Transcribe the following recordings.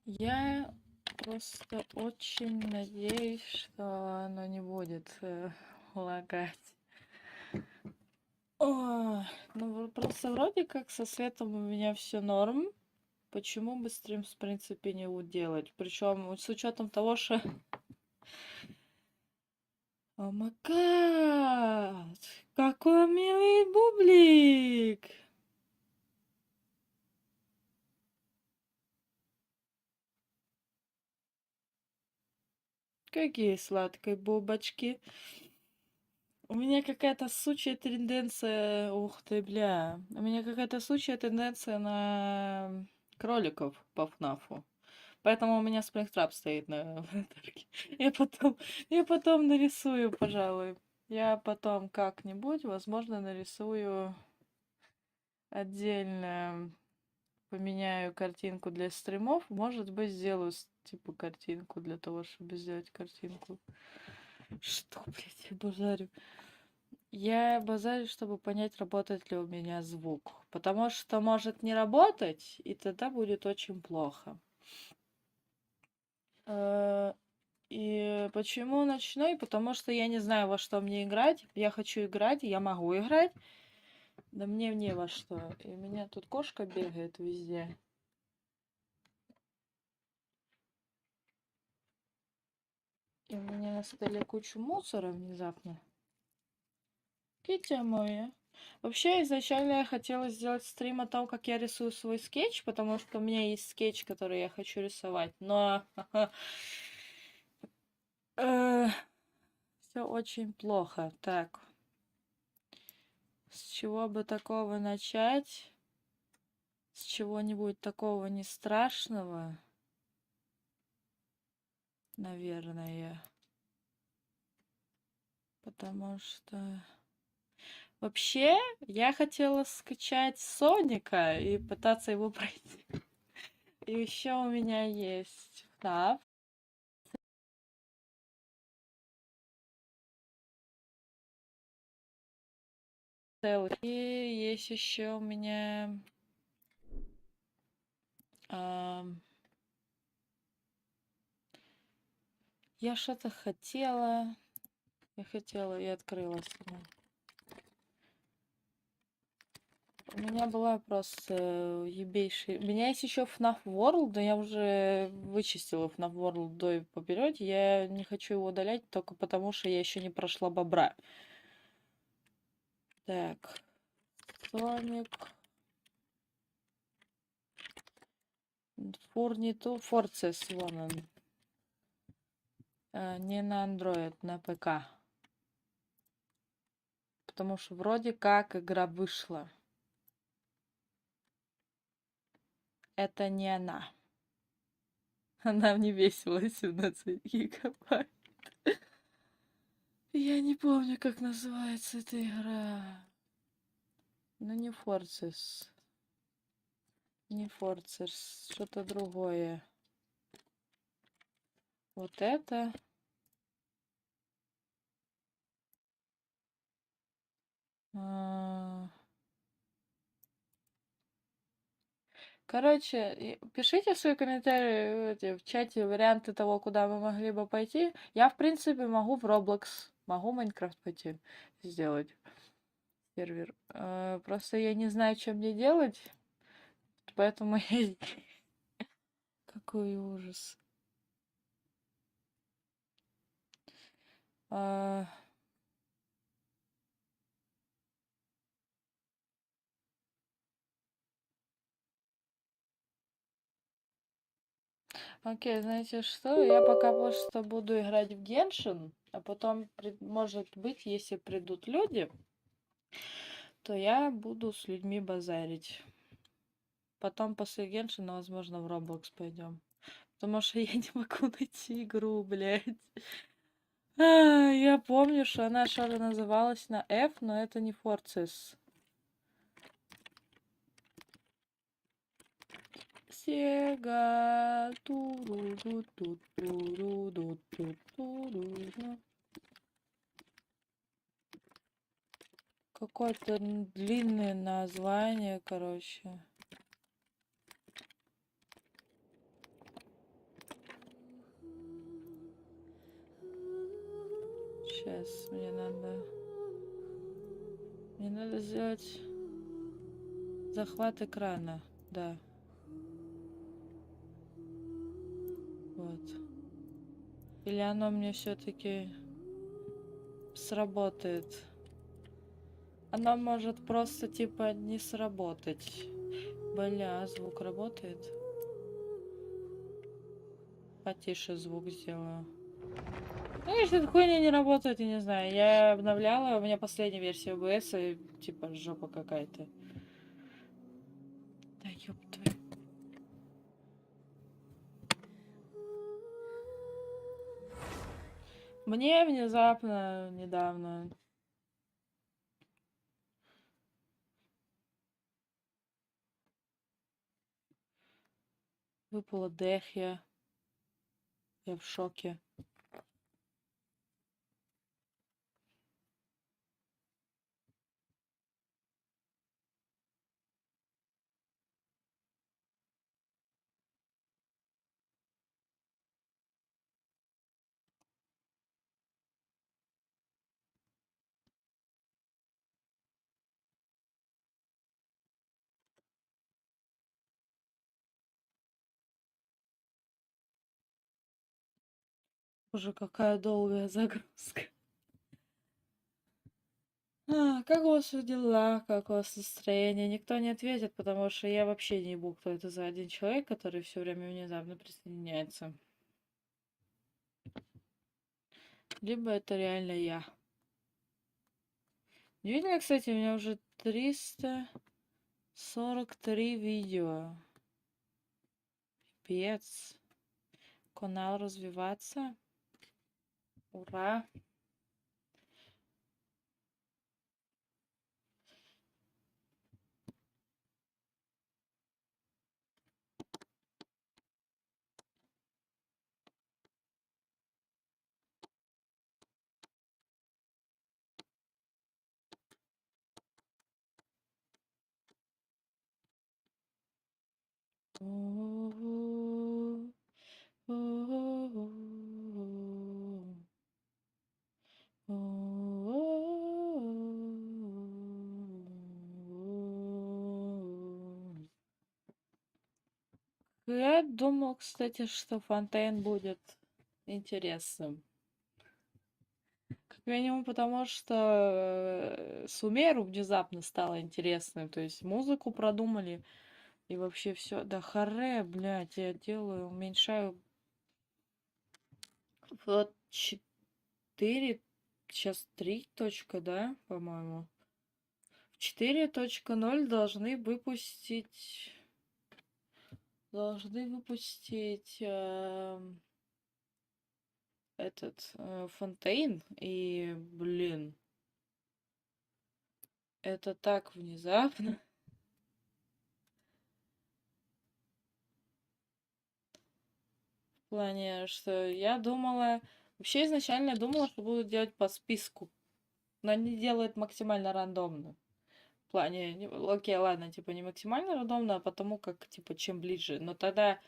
Я просто очень надеюсь, что оно не будет лагать. О, ну просто вроде как со светом у меня все норм. Почему бы стрим, в принципе, не уделать? Причем с учетом того, что... О май гад! Какой милый бублик! Какие сладкие бубочки. У меня какая-то сучья тенденция... Ух ты, бля. У меня какая-то сучья тенденция на кроликов по ФНАФу. Поэтому у меня спрингтрап стоит на вратарке. Я потом, я потом нарисую, пожалуй. Я потом как-нибудь, возможно, нарисую отдельно, поменяю картинку для стримов. Может быть, сделаю типа картинку для того, чтобы сделать картинку. Что, блядь, я базарю? Я базарю, чтобы понять, работает ли у меня звук. Потому что может не работать, и тогда будет очень плохо. И почему ночной? Потому что я не знаю, во что мне играть. Я хочу играть, я могу играть. Да мне не во что. И у меня тут кошка бегает везде. И у меня на столе кучу мусора внезапно. Китя моя. Вообще, изначально я хотела сделать стрим о том, как я рисую свой скетч, потому что у меня есть скетч, который я хочу рисовать. Но все очень плохо. Так, с чего бы такого начать? С чего-нибудь такого не страшного, наверное. Потому что... Вообще, я хотела скачать Соника и пытаться его пройти. И еще у меня есть FNAF. И есть еще у меня... Я что-то хотела. Я хотела и открыла сама. У меня была просто ебейшая... У меня есть еще FNAF World, но я уже вычистила FNAF World до и поперед. Я не хочу его удалять только потому, что я еще не прошла бобра. Так. Соник. Фурниту. Форцес, вон он. Не на Android, на ПК. Потому что вроде как игра вышла. Это не она. Она мне весила 17 гигабайт. Я не помню, как называется эта игра. Ну, не Форцес. Не Форцес. Что-то другое. Вот это. Короче, пишите свои комментарии в чате, варианты того, куда мы могли бы пойти. Я, в принципе, могу в Roblox, могу Майнкрафт пойти сделать сервер. Просто я не знаю, что мне делать, поэтому я... Какой ужас. Окей, знаете что? Я пока просто буду играть в Геншин, а потом, может быть, если придут люди, то я буду с людьми базарить. Потом после Геншина, возможно, в Roblox пойдем. Потому что я не могу найти игру, блядь. Я помню, что она что-то называлась на F, но это не Forces. Сега. Какое-то длинное название, короче. Сейчас мне надо... Мне надо сделать захват экрана. Да. Вот. Или оно мне все-таки сработает. Оно может просто типа не сработать. Бля, звук работает. Потише звук сделаю. Ну, если эта хуйня не работает, я не знаю. Я обновляла, у меня последняя версия ОБС, и типа жопа какая-то. Да ёб твою. Мне внезапно, недавно, выпала Дехья. Я в шоке. Уже какая долгая загрузка. Как у вас дела? Как у вас настроение? Никто не ответит, потому что я вообще не ебу, кто это за один человек, который все время внезапно присоединяется. Либо это реально я. Видно, кстати, у меня уже 343 видео. Пипец. Канал развиваться. Ура. Я думал, кстати, что Фонтейн будет интересным. Как минимум потому, что Сумеру внезапно стало интересным. То есть музыку продумали и вообще все. Да харе, блядь, я делаю, уменьшаю вот 4, сейчас 3 точка, да, по-моему. В 4.0 должны выпустить этот Фонтейн. И, блин, это так внезапно. В плане, что я думала... Вообще изначально я думала, что будут делать по списку. Но они делают максимально рандомно. В плане, окей, ладно, типа не максимально рандомно, а потому как, типа, чем ближе. Но тогда,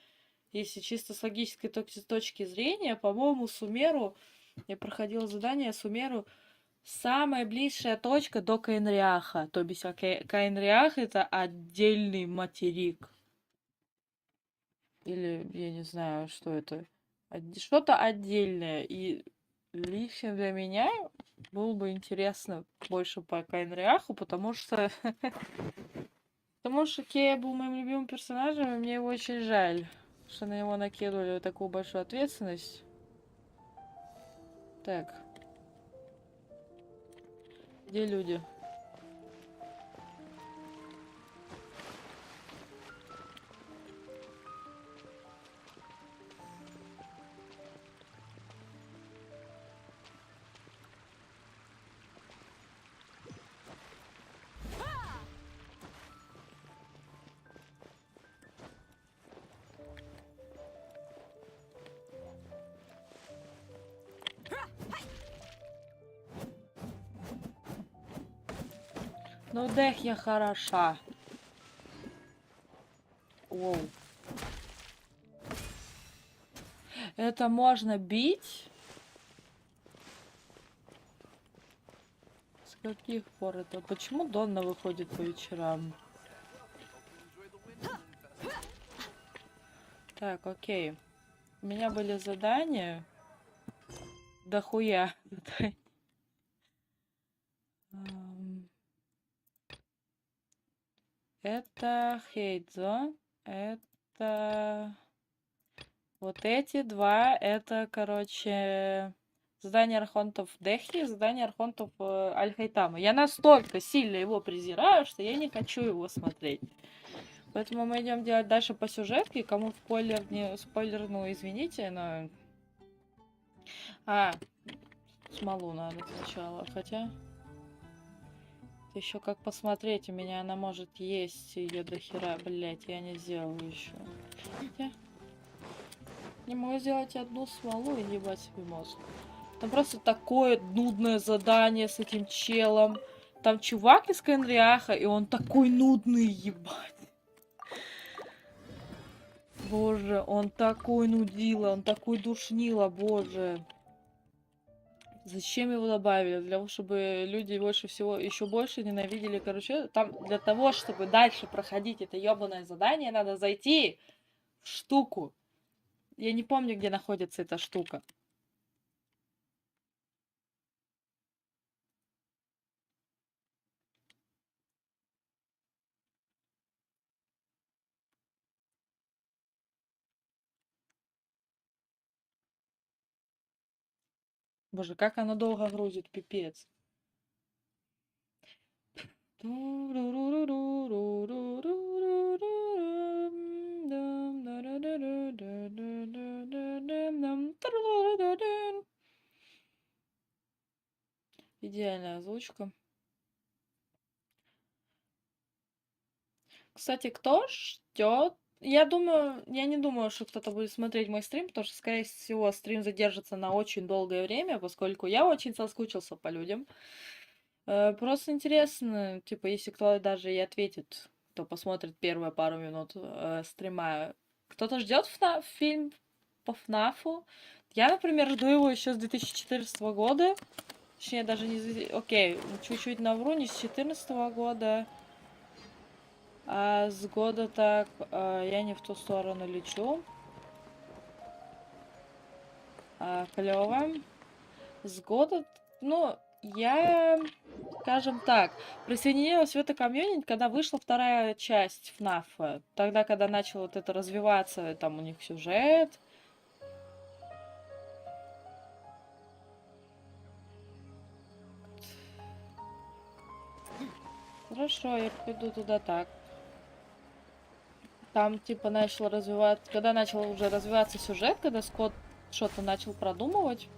если чисто с логической точки зрения, по-моему, Сумеру, я проходила задание Сумеру, самая ближайшая точка до Каинриаха. То бишь, Каинриах это отдельный материк. Или я не знаю, что это. Что-то отдельное. И лично для меня было бы интересно больше по Каинриаху, потому что... Потому что Кея был моим любимым персонажем, и мне его очень жаль, что на него накидывали такую большую ответственность. Так. Где люди? Ну, дэх я хороша. Оу. Это можно бить? С каких пор это? Почему Донна выходит по вечерам? Так, окей. У меня были задания. Дохуя. Это Хейдзо. Это... Вот эти два, это, короче, задание архонтов Дехи, задание архонтов Аль-Хайтама. Я настолько сильно его презираю, что я не хочу его смотреть. Поэтому мы идем делать дальше по сюжетке. Кому спойлер, не спойлер, ну извините, но... Смолу надо сначала, хотя... Еще как посмотреть, у меня она может есть ее до хера, блять, я не сделала еще. Я не могу сделать одну смолу и ебать себе мозг. Там просто такое нудное задание с этим челом. Там чувак из Кенриаха, и он такой нудный, ебать. Боже, он такой нудила, он такой душнила, боже. Зачем его добавили? Для того, чтобы люди больше всего, еще больше ненавидели, короче, там для того, чтобы дальше проходить это ебаное задание, надо зайти в штуку. Я не помню, где находится эта штука. Боже, как она долго грузит, пипец. Идеальная озвучка. Кстати, кто ждет? Я не думаю, что кто-то будет смотреть мой стрим, потому что, скорее всего, стрим задержится на очень долгое время, поскольку я очень соскучился по людям. Просто интересно, типа, если кто даже и ответит, то посмотрит первые пару минут стрима. Кто-то ждет фильм по ФНАФу. Я, например, жду его еще с 2014 года. Точнее, даже не... Окей, чуть-чуть навру, не с 2014 года. А с года так я не в ту сторону лечу. Клево. С года, ну, я, скажем так, присоединилась в это комьюнити, когда вышла вторая часть ФНАФа. Тогда, когда начал вот это развиваться, там у них сюжет. Хорошо, я пойду туда так. Там, типа, начал развиваться... Когда начал уже развиваться сюжет, когда Скотт что-то начал продумывать.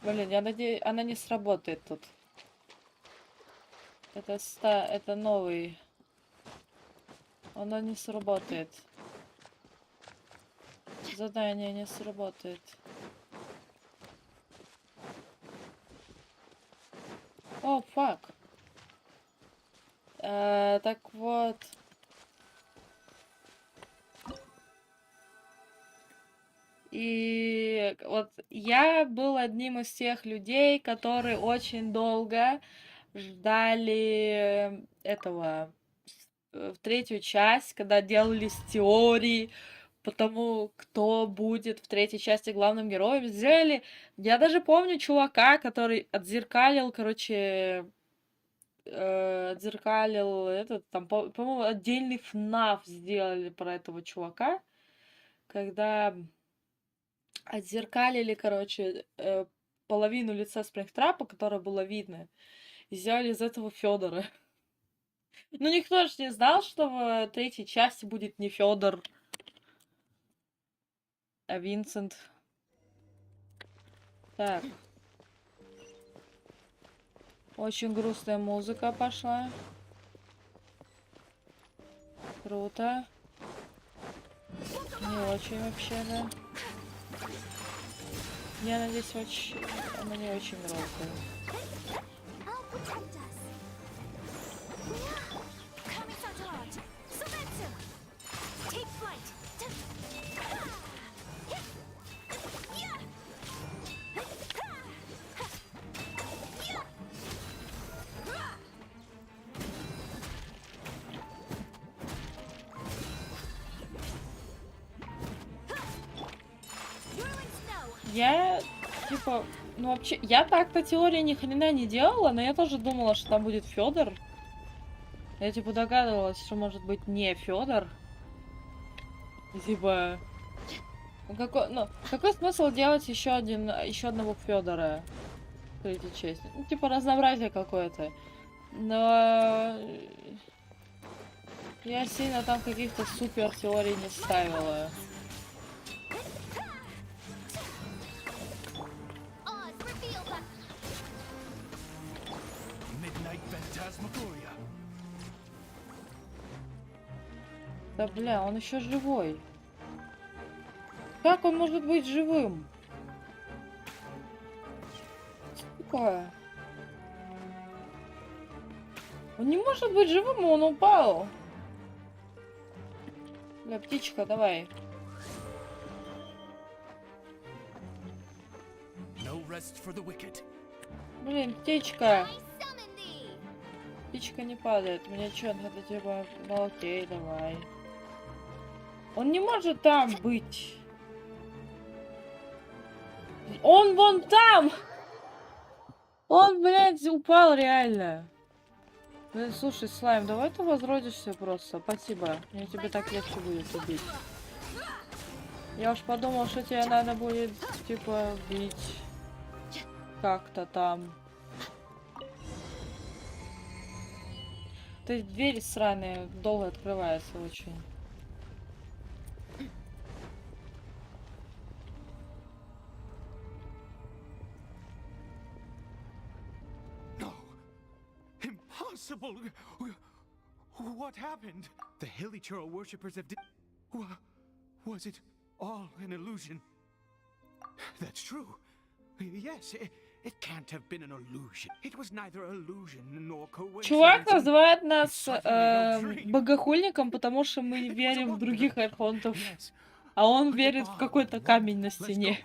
Блин, я надеюсь, она не сработает тут. Это новый. Она не сработает. Задание не сработает. О, фак. Так вот. И вот я был одним из тех людей, которые очень долго ждали этого в третью часть, когда делались теории по тому, кто будет в третьей части главным героем. Сделали. Я даже помню чувака, который отзеркалил, короче, отзеркалил этот, там, по-моему, отдельный ФНАФ сделали про этого чувака, когда отзеркалили, короче, половину лица Спрингтрапа, которое было видно, и сделали из этого Федора. Ну, никто же не знал, что в третьей части будет не Федор, а Винсент. Так. Очень грустная музыка пошла. Круто. Не очень вообще, да. Я надеюсь, она не очень громкая. Я, типа, ну вообще, я так по теории ни хрена не делала, но я тоже думала, что там будет Федор. Я, типа, догадывалась, что может быть не Федор. Типа, какой смысл делать еще одного Федора? Третья часть. Ну, типа, разнообразие какое-то. Но я сильно там каких-то супер теорий не ставила. Да бля, он еще живой. Как он может быть живым? Сука. Он не может быть живым, он упал. Бля, птичка, давай. Блин, птичка. Птичка не падает. Мне что, надо типа... Ну окей, давай. Он не может там быть. Он вон там! Он, блядь, упал реально. Блин, слушай, слайм, давай ты возродишься просто. Спасибо. Мне тебе так легче будет убить. Я уж подумал, что тебе надо будет, типа, бить. Как-то там. Ты двери сраные долго открываются очень. Impossible! What happened? The Hilichurl worshippers have Was it all an illusion? That's true. Yes, it can't have been an illusion. It was neither illusion nor coincidence. Чувак называет нас богохульником, потому что мы верим в других архонтов. А он верит в какой-то камень на стене.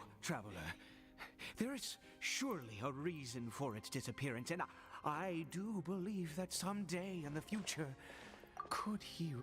There is surely a reason for its disappearance, and I do believe that someday in the future, could he...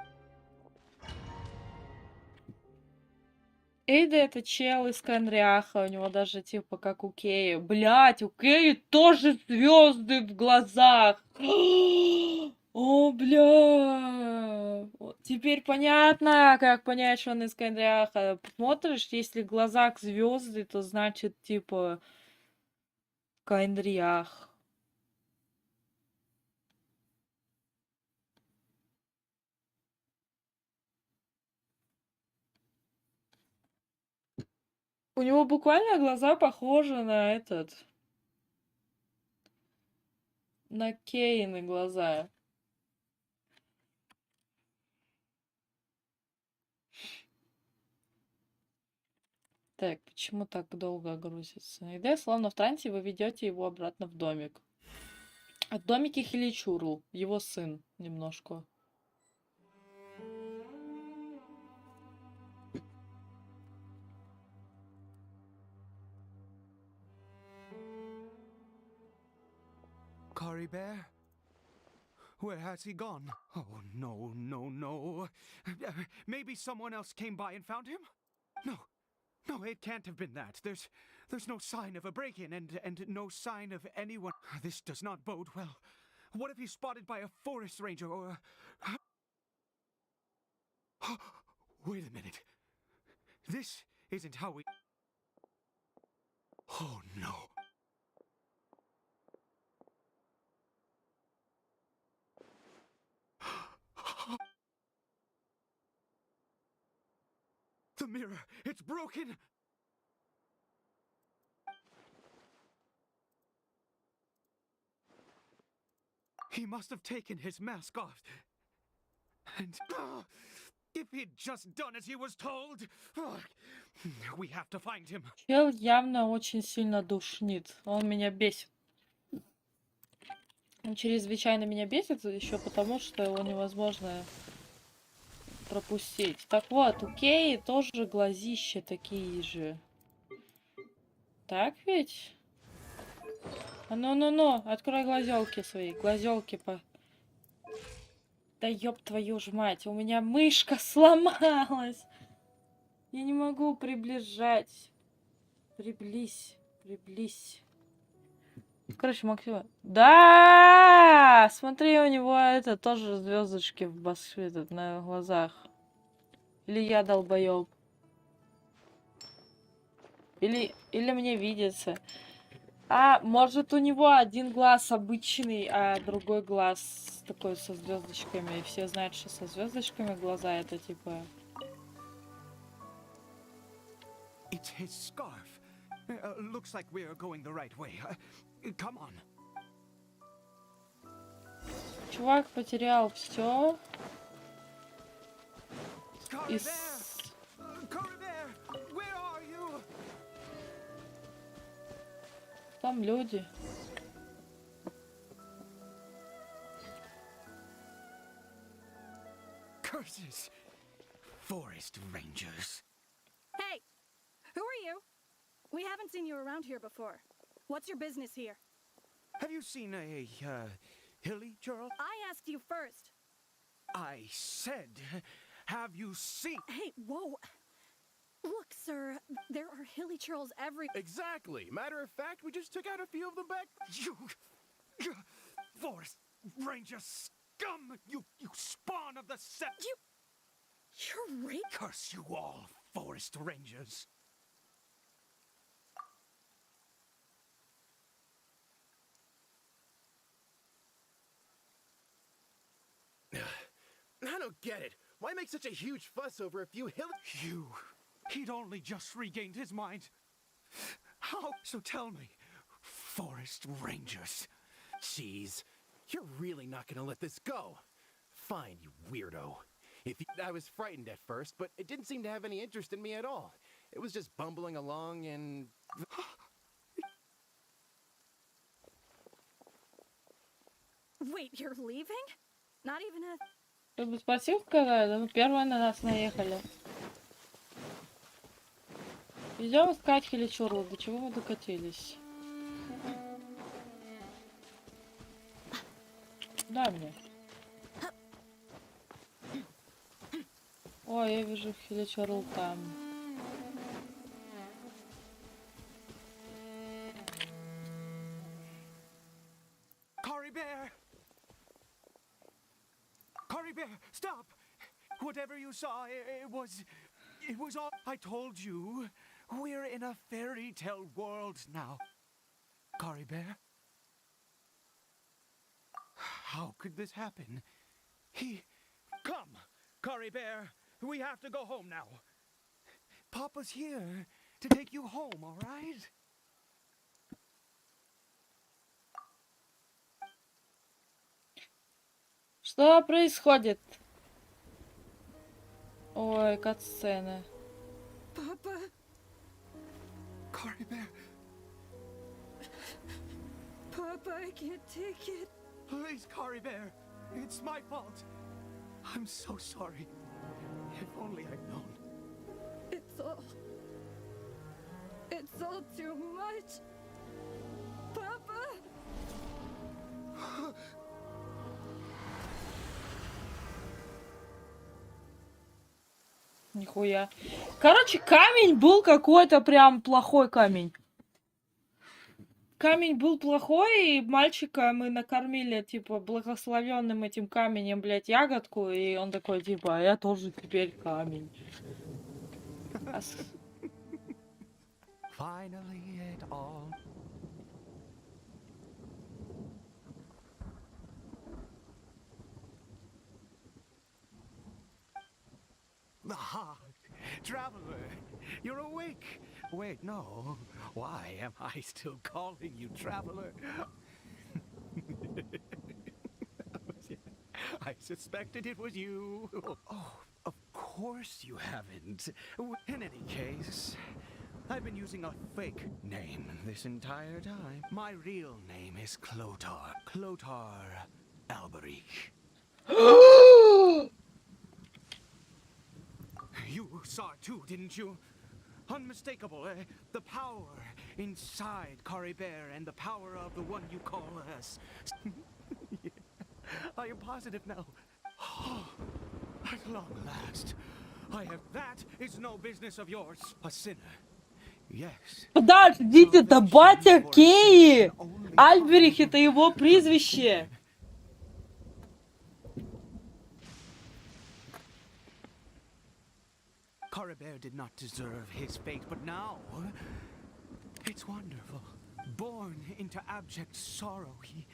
Эйда это чел из Канряха, у него даже типа как у Кеи. Блять, у Кеи тоже звезды в глазах. О, бля. Теперь понятно, как понять, что он из Канряха. Смотришь, если в глазах звезды, то значит типа Канрях. У него буквально глаза похожи на этот. На Кейны глаза. Так, почему так долго грузится? Идея, словно в трансе, вы ведете его обратно в домик. А в домике Хиличурл, его сын, немножко. Kari Bear? Where has he gone? Oh, no, no, no. Maybe someone else came by and found him? No, it can't have been that. There's no sign of a break-in and no sign of anyone. This does not bode well. What if he's spotted by a forest ranger or Wait a minute. This isn't how we... Oh, no. The mirror, it's broken! He must have taken his mask off. And if he'd just done as he was told, we have to find him. Чел явно очень сильно душнит. Он меня бесит. Он чрезвычайно меня бесит еще потому, что его невозможно пропустить. Так вот, у Кеи тоже глазища такие же. Так ведь? А ну-ну-ну, открой глазелки свои. Глазелки по... Да ёб твою ж мать, у меня мышка сломалась. Я не могу приближать. Приблизь, приблизь. Короче, Максима. Да! Смотри, у него это тоже звездочки в этот, на глазах. Или я долбоёб. Или мне видится. А, может, у него один глаз обычный, а другой глаз такой со звездочками. И все знают, что со звездочками глаза это типа. It's his scarf. Looks like we're going the right way. Come on. Чувак потерял все. Corey Bear! Corey Bear! Where are you? Там люди. Curses! Forest Rangers. Hey! Who are you? We haven't seen you around here before. What's your business here? Have you seen a, hilly churl? I asked you first. I said, have you seen... Hey, whoa! Look, sir, there are hilly churls every... Exactly. Matter of fact, we just took out a few of them back. You... Forest Ranger scum! You spawn of the sept... You're right. Curse you all, Forest Rangers. I don't get it. Why make such a huge fuss over a few He'd only just regained his mind. How? So tell me, Forest Rangers. Jeez, you're really not gonna let this go. Fine, you weirdo. I was frightened at first, but it didn't seem to have any interest in me at all. It was just bumbling along and... Wait, you're leaving? Not even a... Чтобы спасибо сказать, ну первые на нас наехали. Идем искать хиличуру. До чего мы докатились? Дай мне. Ой, я вижу хиличуру там. Corey Bear! Corey Bear, stop! Whatever you saw, it was all... I told you, we're in a fairy tale world now. Corey Bear? How could this happen? Come, Corey Bear, we have to go home now. Papa's here to take you home, all right? Что происходит? Ой, катсцены. Papa? Corey Bear, Papa, I can't take it. please, Corey Bear. It's my fault. I'm so sorry. If only I'd known. It's all too much. Papa? Нихуя. Короче, камень был какой-то прям плохой камень. Камень был плохой, и мальчика мы накормили, типа, благословенным этим каменем, блядь, ягодку, и он такой, типа, а я тоже теперь камень. Finally it all. Aha! Traveler! You're awake! Wait, no. Why am I still calling you Traveler? I suspected it was you. Oh, of course you haven't. In any case, I've been using a fake name this entire time. My real name is Clotar. Clotar Alberich. You saw it too, didn't you? Unmistakable, the power inside Kari Bear and the power of the one you call us. Yeah, I am positive now. At long last, I have. That is no business of yours, a sinner. Yes. Подождите, это батя Кеи! Альберих — это его прозвище. Kari Bear did not deserve his fate, but now it's wonderful. Born into abject sorrow, he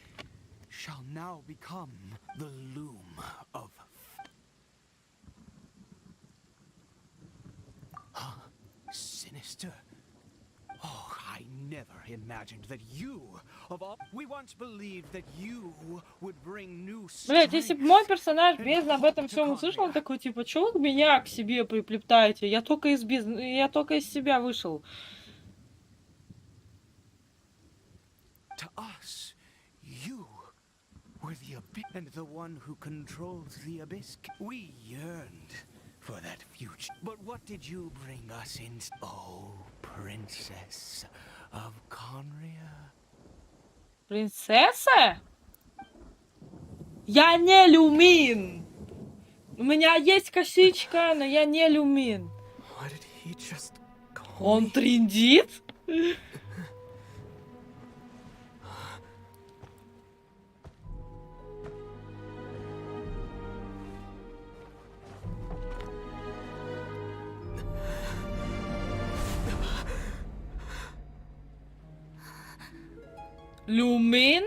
shall now become the loom of sinister. Oh, I never imagined that you, of all... We once believed that you would bring new Блять, если бы strength мой персонаж and бездна об hope этом to всем услышал, он Conria. такой, типа, чего вы меня к себе приплетаете? Я только из себя вышел. To us, you were the abyss, and the one who controls the abyss. We yearned for that future. But what did you bring us in? Oh, princess of Conria. Принцесса? Я не люмин! У меня есть косичка, но я не люмин. What did he just call Он me? трындит? Люмин?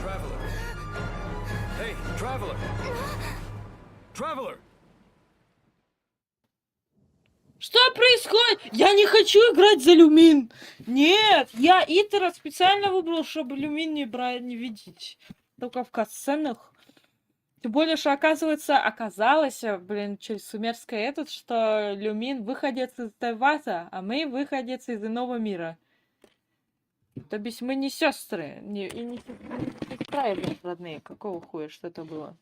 Traveler. Hey, traveler. Traveler. Что происходит? Я не хочу играть за люмин. Нет, я Итера специально выбрал, чтобы люмин не брать, не видеть. Только в катсценах. Тем более, что оказалось, блин, через сумерское этот, что люмин выходец из Тайваза, а мы выходец из иного мира. То бишь мы не сестры, и не сестра, блин, родные. Какого хуя, что это было?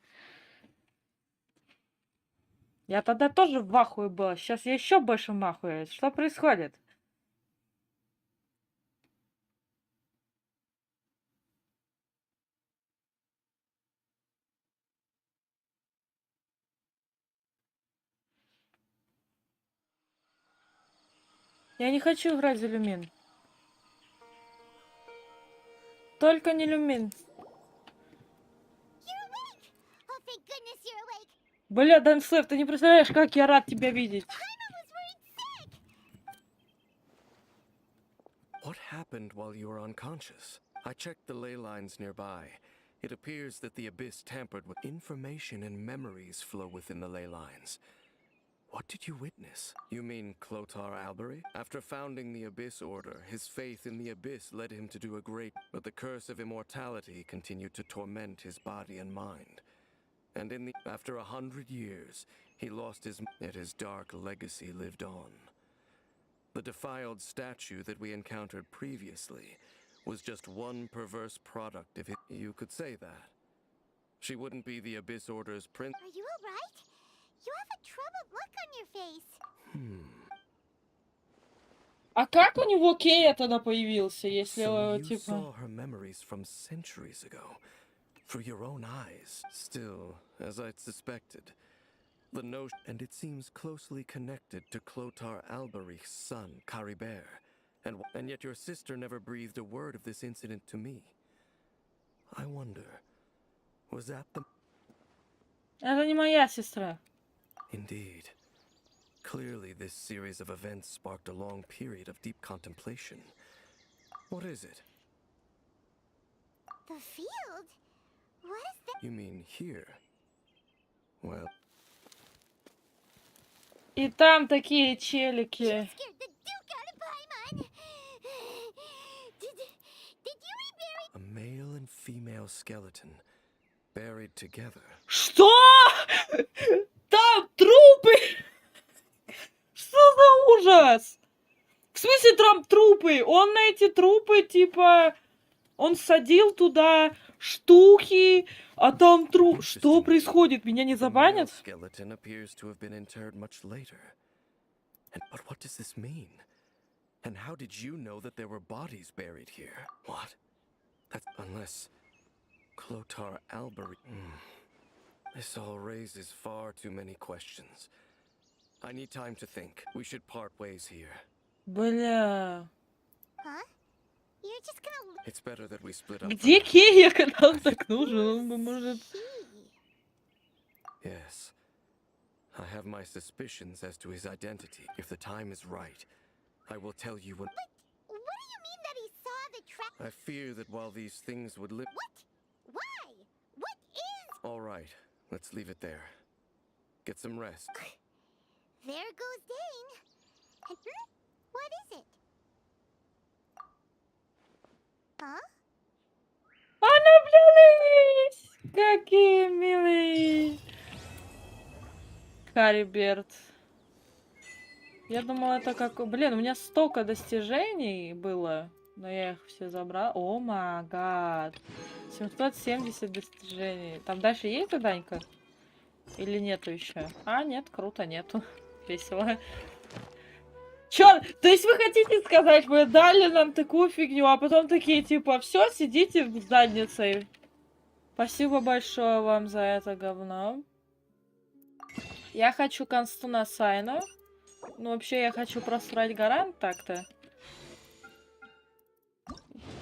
Я тогда тоже в ахуе была. Сейчас я еще больше в ахуе. Что происходит? Я не хочу играть за люмин. Только не люмин. Oh, thank goodness you're awake. Бля, Дэнсер, ты не представляешь, как я рад тебя видеть. I was worried sick. What happened while you were unconscious? I checked the ley lines nearby. It appears that the abyss tampered with information and memories flow within the ley lines. What did you witness? You mean Clotar Albery? After founding the Abyss Order, his faith in the Abyss led him to do a great... But the curse of immortality continued to torment his body and mind. And after 100 years, he lost yet his dark legacy lived on. The defiled statue that we encountered previously was just one perverse product of it. You could say that. She wouldn't be the Abyss Order's prince. Are you all right? You have a troubled look on your face. А как у него Кея тогда появился, если, So you типа... saw her memories from centuries ago, through your own eyes. Still, as I'd suspected, the notion, and it seems closely connected to Clotar Alberich's son, Caribert, and yet your sister never breathed a word of this incident to me. I wonder, was that the... Это не моя сестра. Indeed. Clearly, this series of events sparked a long period of deep contemplation. What is it? The field? What is that? You mean here? Well, И там такие челики. Scared the Duke out of Paimon. Did you rebury? a male and female skeleton buried together. Что? Там трупы! Что за ужас? В смысле там трупы? Он на эти трупы, типа, он садил туда, штуки, а там труп. Что происходит? Меня не The male забанят? skeleton appears to have been interred much later. But what does this mean? And how did you know that there were bodies buried here? What? That's unless Clotar Albury. This all raises far too many questions. I need time to think. We should part ways here. Бля. Huh? You're just gonna It's better that we split up. Где for now. Кея, когда он так нужен? Он бы, может... key. Yes. I have my suspicions as to his identity. If the time is right, I will tell you when. What do you mean that he saw the trap? I fear that while these things would live. What? Why? What is? All right, let's leave it there. Get some rest. There goes Dane. And what is it? Huh? Она, блядь, какие милые. Хариберт. Я думала, это как... Блин, у меня столько достижений было, но я их все забрала. О май гад. 770 достижений. Там дальше есть заданька? Или нету еще? А, нет, круто, нету. Весело. Чё? То есть вы хотите сказать, вы дали нам такую фигню, а потом такие, типа, все, сидите в заднице. Спасибо большое вам за это говно. Я хочу Констуна Сайна. Ну, вообще, я хочу просрать гарант так-то.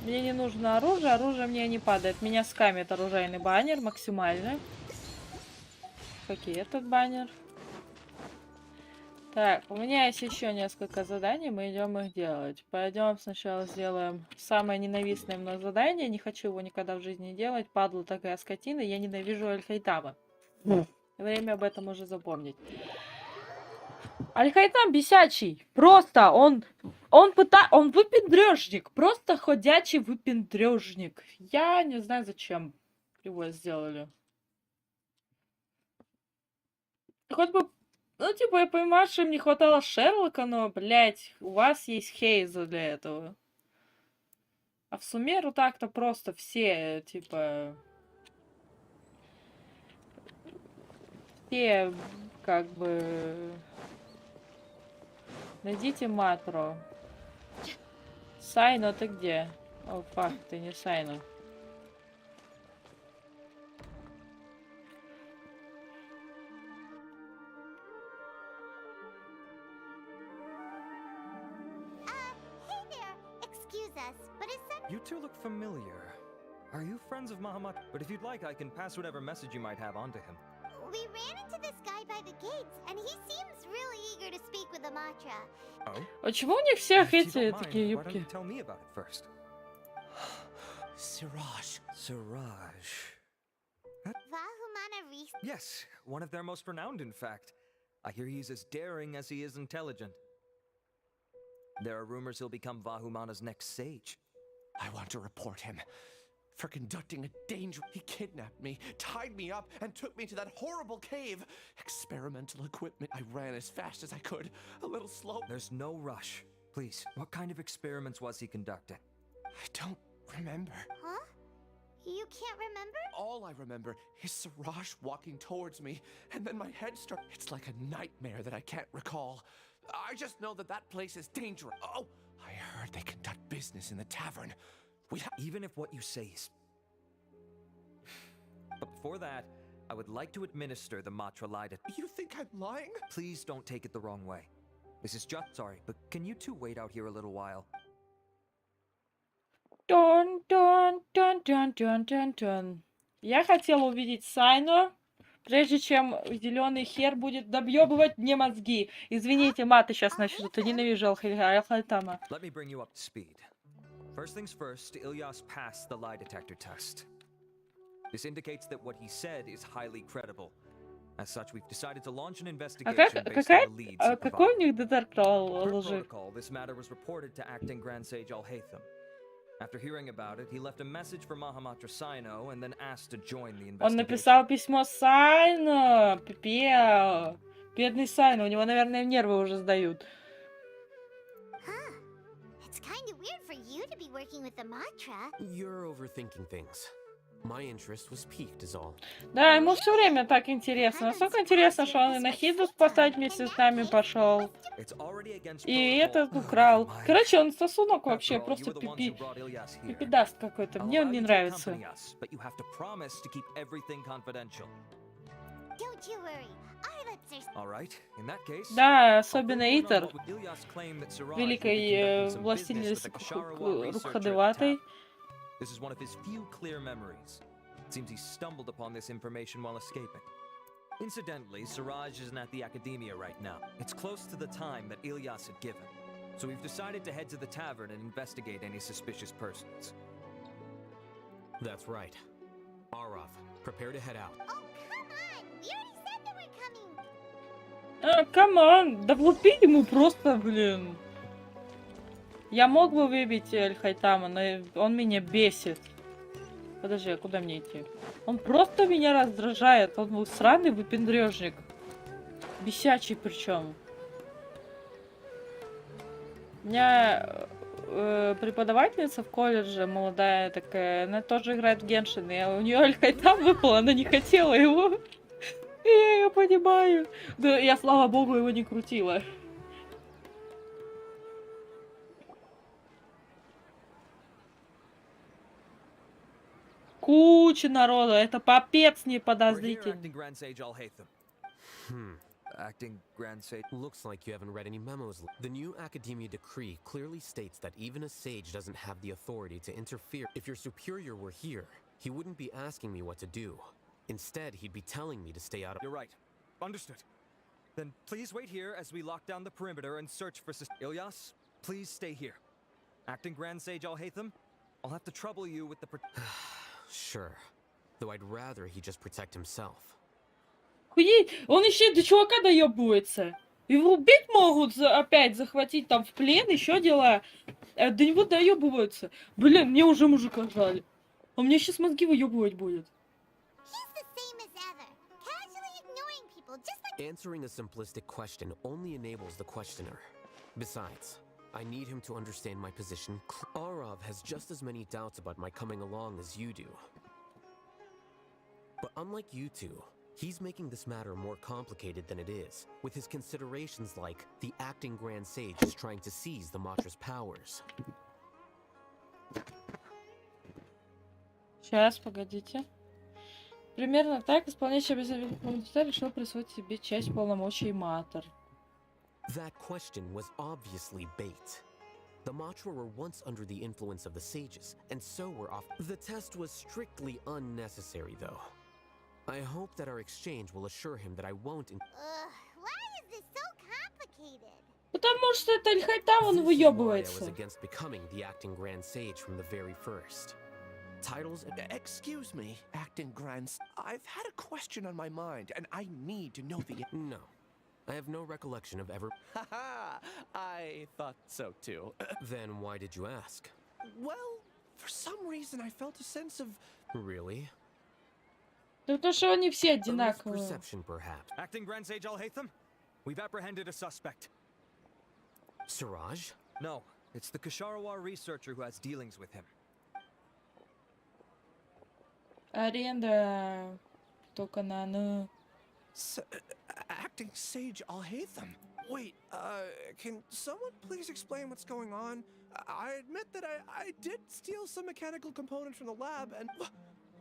Мне не нужно оружие, оружие мне не падает. Меня скамит оружейный баннер максимально. Какие этот баннер? Так, у меня есть еще несколько заданий, мы идем их делать. Пойдем сначала сделаем самое ненавистное мной задание. Не хочу его никогда в жизни делать. Падла такая скотина, я ненавижу Аль-Хайтама. Время об этом уже запомнить. Аль-Хайтам бесячий. Просто он выпендрежник. Просто ходячий выпендрежник. Я не знаю, зачем его сделали. Хоть бы... Ну, типа, я понимаю, что им не хватало Шерлока, но, блядь, у вас есть Хейза для этого. А в Сумеру так-то просто все, типа... Все, как бы... Найдите Матро. Сайно, ты где? О, фак, ты не Сайно. Hey there. Excuse us, but is that... You two look familiar. Are you friends of Mahamat? But if you'd like, I can pass whatever message you might have on to him. We ran into this guy by the gates, and he seems really eager to speak with Amatra. Oh? Почему у них всех If you эти don't такие mind, why don't you юбки? tell me about it first? Siraj. Siraj. Vahumana Reese. Yes, one of their most renowned, in fact. I hear he's as daring as he is intelligent. There are rumors he'll become Vahumana's next sage. I want to report him for conducting a danger. He kidnapped me, tied me up, and took me to that horrible cave. Experimental equipment. I ran as fast as I could, a little slow. There's no rush. Please, what kind of experiments was he conducting? I don't remember. Huh? You can't remember? All I remember is Siraj walking towards me, and then my head started. It's like a nightmare that I can't recall. I just know that that place is dangerous. Oh, I heard they conduct business in the tavern. Even if what you say is... But before that, I would like to administer the Matra lie to... You think I'm lying? Please don't take it the wrong way. This is just... Sorry, but can you two wait out here a little while? Тон-тон-тон-тон-тон-тон. Я хотела увидеть Сайно, прежде чем зеленый хер будет добьебывать мне мозги. Извините, маты сейчас начнут. Я ненавижу Аль-Хайтама. Let me bring you up to speed. First things first, Ilyas passed the lie detector test. This indicates that what he said is highly credible. As such, we've decided to launch an А investigation based on the leads he какой у provided. них детектор Per лжи? protocol, this matter was reported to acting Grand Sage Al-Haytham. After hearing about it, he left a message for Mahamatra Sino and then asked to join the Он investigation. написал письмо Сайно. Пипе. Бедный Сайно, у него, наверное, нервы уже сдают. Huh. It's kind of weird for you to be working with Amatra. You're overthinking things. My interest was piqued, is all. Да, ему все время так интересно. Настолько интересно, что он и на Хиду спасать вместе с нами пошел. It's already against И protocol. этот украл. Короче, он сосунок After вообще, all, you просто were the ones who пипи. brought Ilyas here. Пипидаст какой-то. I'll Мне allow он не you to нравится. accompany us, but you have to promise to keep everything confidential. Don't you worry. Our lips are All right. In that case, Да, I'll особенно fill you in on Итер, what Ilyas claimed that Siraj would be великой conducting some business властительницы with the Kasharawa researcher at Рукходеватой. TAP. This is one of his few clear memories. It seems he stumbled upon this information while escaping. Incidentally, Siraj isn't at the academia right now. It's close to the time that Ilyas had given. So we've decided to head to the tavern and investigate any suspicious persons. That's right. Arav, prepare to head out. Oh, come on! We already said that we're coming! Камон, да влупи ему просто, блин. Я мог бы выбить Эль-Хайтама, но он меня бесит. Подожди, а куда мне идти? Он просто меня раздражает. Он был сраный выпендрежник. Бесячий причем. У меня преподавательница в колледже, молодая такая, она тоже играет в Геншин, и у нее Аль-Хайтам выпал, она не хотела его. И я ее понимаю. Да, я, слава богу, его не крутила. Куча народа, это попец не We're here, подозрительно. acting Grand Sage Al-Haytham. Acting Grand Sage. Looks like you haven't read any memos. The new Academia decree clearly states that even a sage doesn't have the authority to interfere. If your superior were here, he wouldn't be asking me what to do. Instead, he'd be telling me to stay out of— You're right. Understood. Then please wait here as we lock down the perimeter and search for Ilyas, please stay here. Acting Grand Sage Al-Haytham, I'll have to trouble you with the Sure. Though I'd rather he just protect himself. Хуеть, он еще и до чувака доебывается. Его убить могут, опять захватить там в плен, еще дела. А до него доебываются. Блин, мне уже мужика жали. Он мне сейчас мозги выебывать будет. He's the same as ever. Casually ignoring people, just like— Answering a simplistic question only enables the questioner. Besides, I need him to understand my position. Arav has just as many doubts about my coming along as you do. But unlike you two, he's making this matter more complicated than it is, with his considerations like the acting Grand Sage is trying to seize the Matra's powers. Сейчас, погодите. Примерно так исполняющий обязательства решил присвоить себе часть полномочий Матер. That question was obviously bait. The Matra were once under the influence of the sages, and so were off. The test was strictly unnecessary, though. I hope that our exchange will assure him that I won't— why is this so complicated? Потому что это Аль-Хайтам, он This is why I was выебывается. against becoming the acting Grand Sage from the very first. Titles— Excuse me, acting Grand. I've had a question on my mind, and I need to know the. No. I have no recollection of ever— Haha! I thought so too. Then why did you ask? Well, for some reason I felt a sense of. Really? Да потому что они все A одинаковые. misperception, perhaps. Acting Grand Sage Al-Haytham, we've apprehended a suspect. Siraj? No, it's the Kasharawa researcher who has dealings with him. Аренда только на «н». Acting Sage Al-Haytham. Wait, can someone please explain what's going on? I admit that I did steal some mechanical components from the lab, and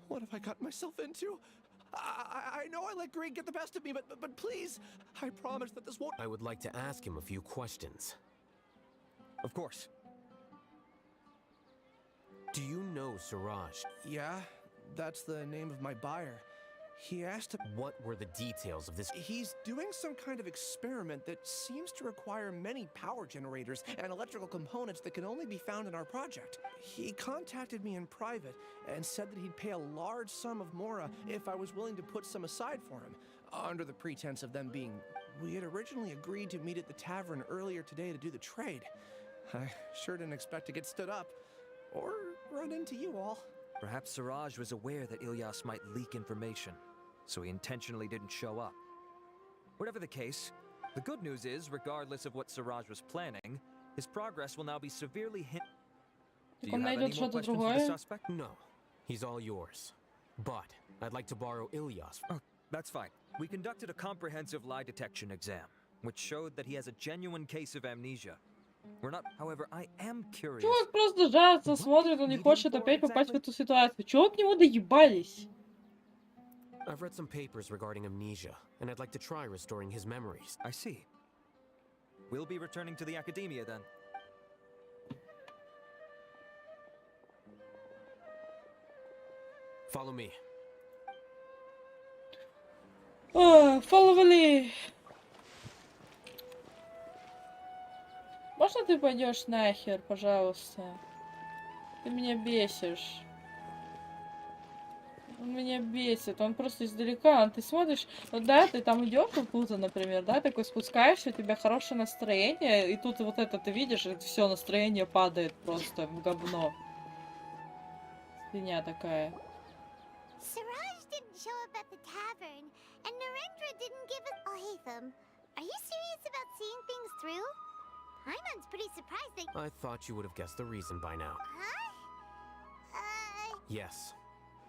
what have I gotten myself into? I know I let greed get the best of me, but please, I promise that this won't. I would like to ask him a few questions. Of course. Do you know Siraj? Yeah, that's the name of my buyer. He asked. What were the details of this? He's doing some kind of experiment that seems to require many power generators and electrical components that can only be found in our project. He contacted me in private and said that he'd pay a large sum of Mora if I was willing to put some aside for him, under the pretense of them being. We had originally agreed to meet at the tavern earlier today to do the trade. I sure didn't expect to get stood up or run into you all. Perhaps Siraj was aware that Ilyas might leak information, so he intentionally didn't show up. Whatever the case, the good news is, regardless of what Siraj was planning, his progress will now be severely hindered. Do you Он have найдет any more что-то questions for the другое. suspect? No. He's all yours. But I'd like to borrow Ilyas. Oh, that's fine. We conducted a comprehensive lie detection exam, which showed that he has a genuine case of amnesia. We're not, however, I am curious. Чувак просто жадно смотрит, он не хочет опять попасть в эту ситуацию. Чего от него доебались? I've read some papers regarding amnesia, and I'd like to try restoring his memories. I see. We'll be returning to the academia then. Follow me. Фоловали. Можно ты пойдешь нахер, пожалуйста? Ты меня бесишь. Он меня бесит, он просто издалека, ты смотришь, вот да, ты там идешь куда-то, например, да, такой спускаешься, у тебя хорошее настроение, и тут вот это ты видишь, и все, настроение падает просто в говно. Свинья такая. Siraj didn't show up at the tavern, and Narendra didn't give us. Oh, Hatham, are you serious about seeing things through? Hyman's pretty surprised that. I thought you would have guessed the reason by now. Huh? Yes,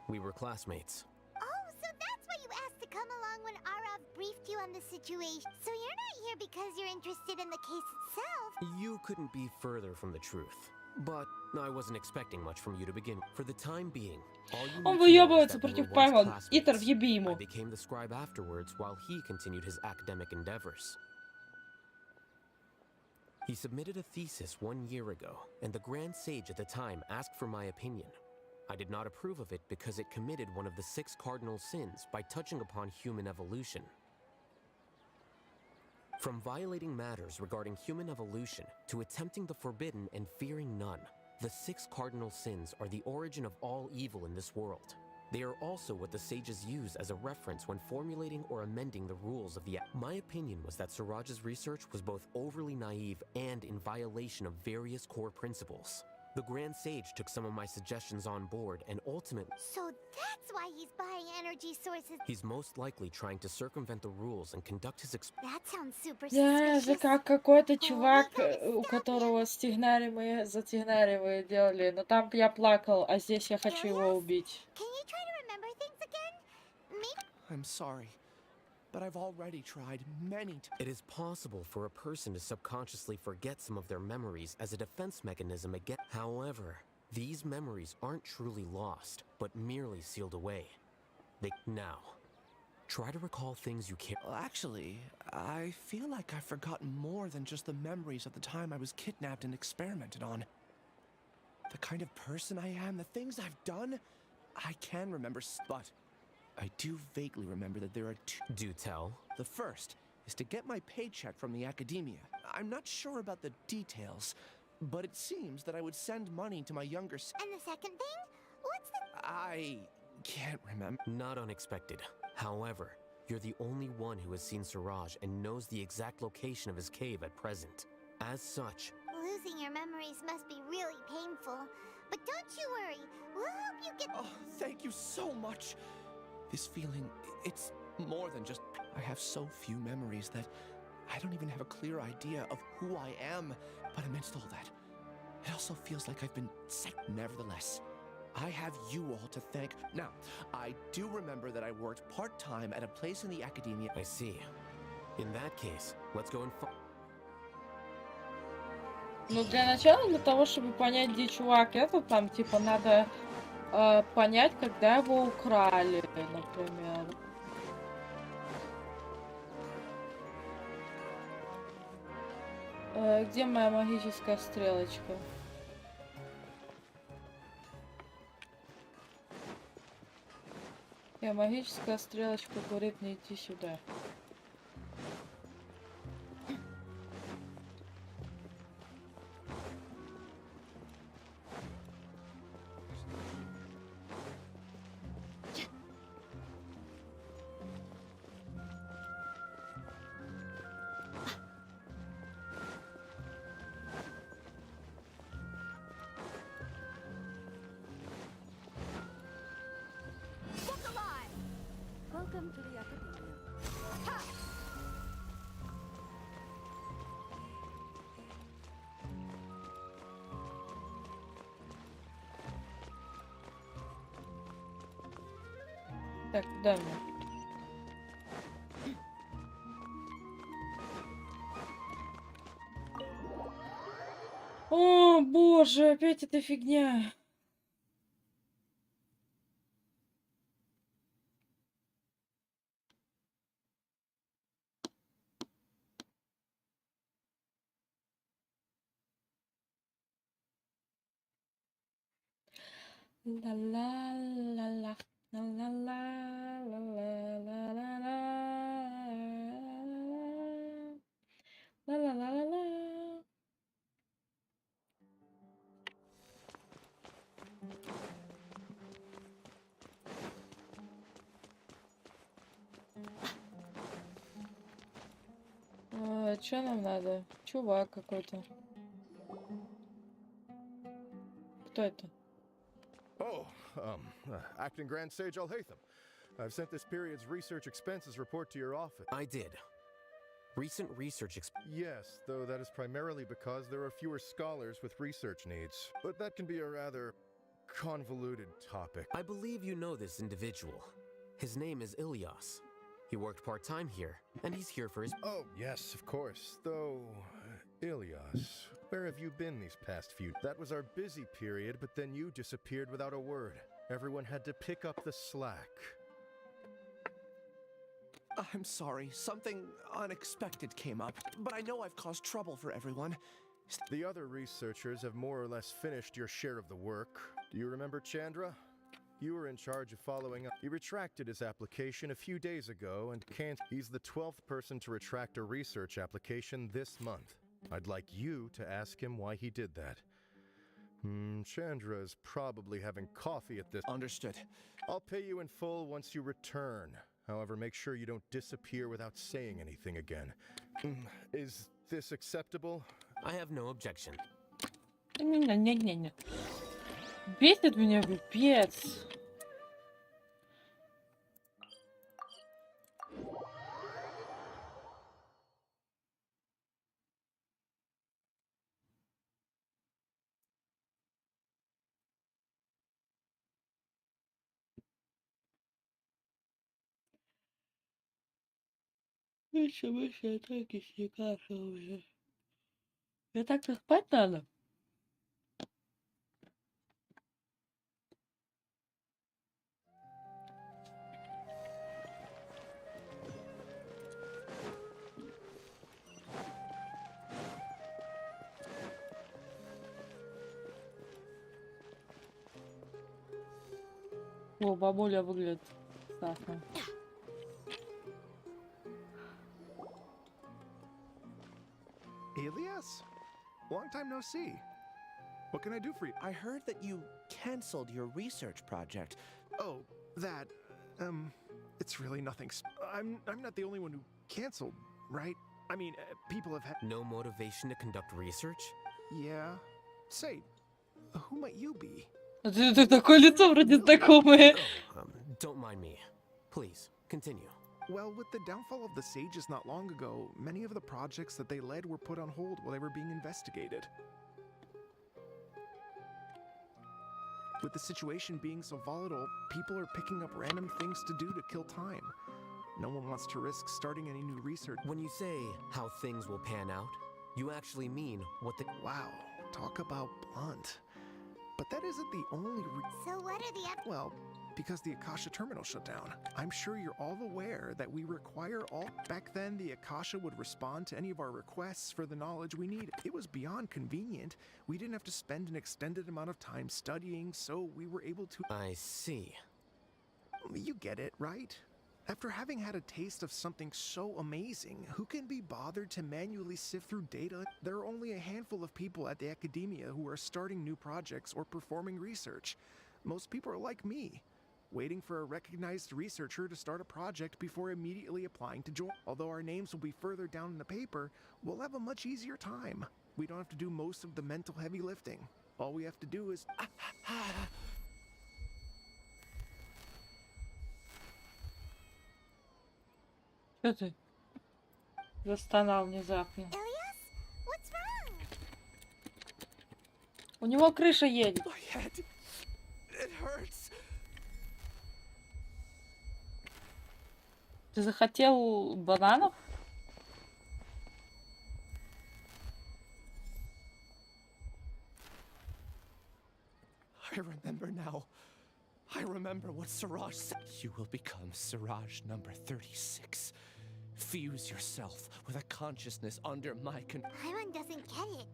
we were classmates. Oh, so that's why you asked to come along when Arav briefed you on the situation. So you're not here because you're interested in the case itself. You couldn't be further from the truth. But I wasn't expecting much from you to begin. For the time being, all you Он need to know is выебывается that we против were once Паймон. Итер, classmates. въеби I ему. became the scribe afterwards while he continued his academic endeavors. He submitted a thesis 1 year ago, and the Grand Sage at the time asked for my opinion. I did not approve of it because it committed one of the 6 cardinal sins by touching upon human evolution. From violating matters regarding human evolution to attempting the forbidden and fearing none, the 6 cardinal sins are the origin of all evil in this world. They are also what the sages use as a reference when formulating or amending the rules of the act. My opinion was that Siraj's research was both overly naive and in violation of various core principles. The Grand Sage took some of my suggestions on board and ultimately... So that's why he's buying energy sources. He's most likely trying to circumvent the rules and conduct his That sounds super Я же suspicious. как какой-то Oh, чувак, we gotta у stop которого стигнари мы за тигнари вы делали, но там я плакал, а здесь я хочу его Ilias, убить. Can you try to remember things again? Maybe. I'm sorry, but I've already tried many times. It is possible for a person to subconsciously forget some of their memories as a defense mechanism against... However, these memories aren't truly lost, but merely sealed away. Now, try to recall things you can't... Well, actually, I feel like I've forgotten more than just the memories of the time I was kidnapped and experimented on. The kind of person I am, the things I've done, I can remember, but I do vaguely remember that there are 2. Do tell. The first is to get my paycheck from the academia. I'm not sure about the details, but it seems that I would send money to my younger And the second thing? What's the. I can't remember. Not unexpected. However, you're the only one who has seen Siraj and knows the exact location of his cave at present. As such, Losing your memories must be really painful. But don't you worry. We'll help you get. Oh, thank you so much. This feeling, it's more than just... I have so few memories that I don't even have a clear idea of who I am. But amidst all that, it also feels like I've been sick. Nevertheless, I have you all to thank. Now, I do remember that I worked part-time at a place in the academia. I see. In that case, let's go and find... Ну, для начала, для того, чтобы понять, где чувак этот, там, типа, надо понять, когда его украли, например. Где моя магическая стрелочка? Магическая стрелочка говорит не идти сюда. Welcome to the academia. Так, куда мне? О, боже, опять эта фигня. Ла-ла-ла-ла. Ла-ла-ла-ла-ла-ла-ла-ла. Ла-ла-ла-ла-ла. Чё нам надо? Чувак какой-то. Кто это? Oh, Acting Grand Sage Alhaitham. I've sent this period's research expenses report to your office. I did. Recent research Yes, though that is primarily because there are fewer scholars with research needs. But that can be a rather convoluted topic. I believe you know this individual. His name is Ilyas. He worked part-time here, and he's here for his... Oh, yes, of course. Though, Ilyas, where have you been these past few... That was our busy period, but then you disappeared without a word. Everyone had to pick up the slack. I'm sorry, something unexpected came up, but I know I've caused trouble for everyone. The other researchers have more or less finished your share of the work. Do you remember Chandra? You were in charge of following up. He retracted his application a few days ago and can't. He's the 12th person to retract a research application this month. I'd like you to ask him why he did that. Chandra is probably having coffee at this. Understood. I'll pay you in full once you return. However, make sure you don't disappear without saying anything again. Is this acceptable? I have no objection. Не-не-не. Бесит меня пипец. Еще больше атаки стекаша уже. Мне так-то спать надо. О, бабуля выглядит страшно. Ilyas? Long time no see. What can I do for you? I heard that you canceled your research project. Oh, that. It's really nothing. I'm not the only one who canceled, right? I mean, people have had. No motivation to conduct research? Yeah. Say, who might you be? Ты такое лицо вроде знакомое. Don't mind me. Please, continue. Well, with the downfall of the Sages not long ago, many of the projects that they led were put on hold while they were being investigated. With the situation being so volatile, people are picking up random things to do to kill time. No one wants to risk starting any new research. When you say how things will pan out, you actually mean what the... Wow, talk about blunt. But that isn't the only So what are the Well, because the Akasha terminal shut down. I'm sure you're all aware that we require all... Back then, the Akasha would respond to any of our requests for the knowledge we need. It was beyond convenient. We didn't have to spend an extended amount of time studying, so we were able to... I see. You get it, right? After having had a taste of something so amazing, who can be bothered to manually sift through data? There are only a handful of people at the academia who are starting new projects or performing research. Most people are like me, waiting for a recognized researcher to start a project before immediately applying to join. Although our names will be further down in the paper, we'll have a much easier time. We don't have to do most of the mental heavy lifting. All we have to do is... Что ты? Застонал внезапно. Ilyas? What's wrong? У него крыша едет. My head. It hurts. Ты захотел бананов? I remember now. I remember what Siraj said. You will become Siraj number 36. Fuse yourself with a consciousness under my control. Paimon doesn't get it.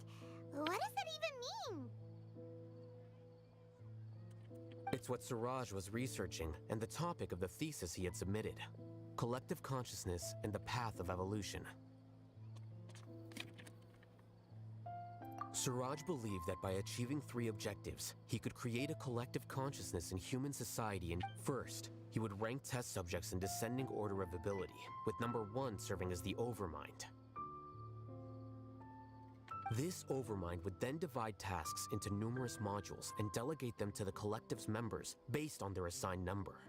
What does that even mean? It's what Siraj was researching and the topic of the thesis he had submitted. Collective consciousness and the path of evolution. Siraj believed that by achieving 3 objectives, he could create a collective consciousness in human society. And first, he would rank test subjects in descending order of ability, with number 1 serving as the overmind. This overmind would then divide tasks into numerous modules and delegate them to the collective's members based on their assigned number.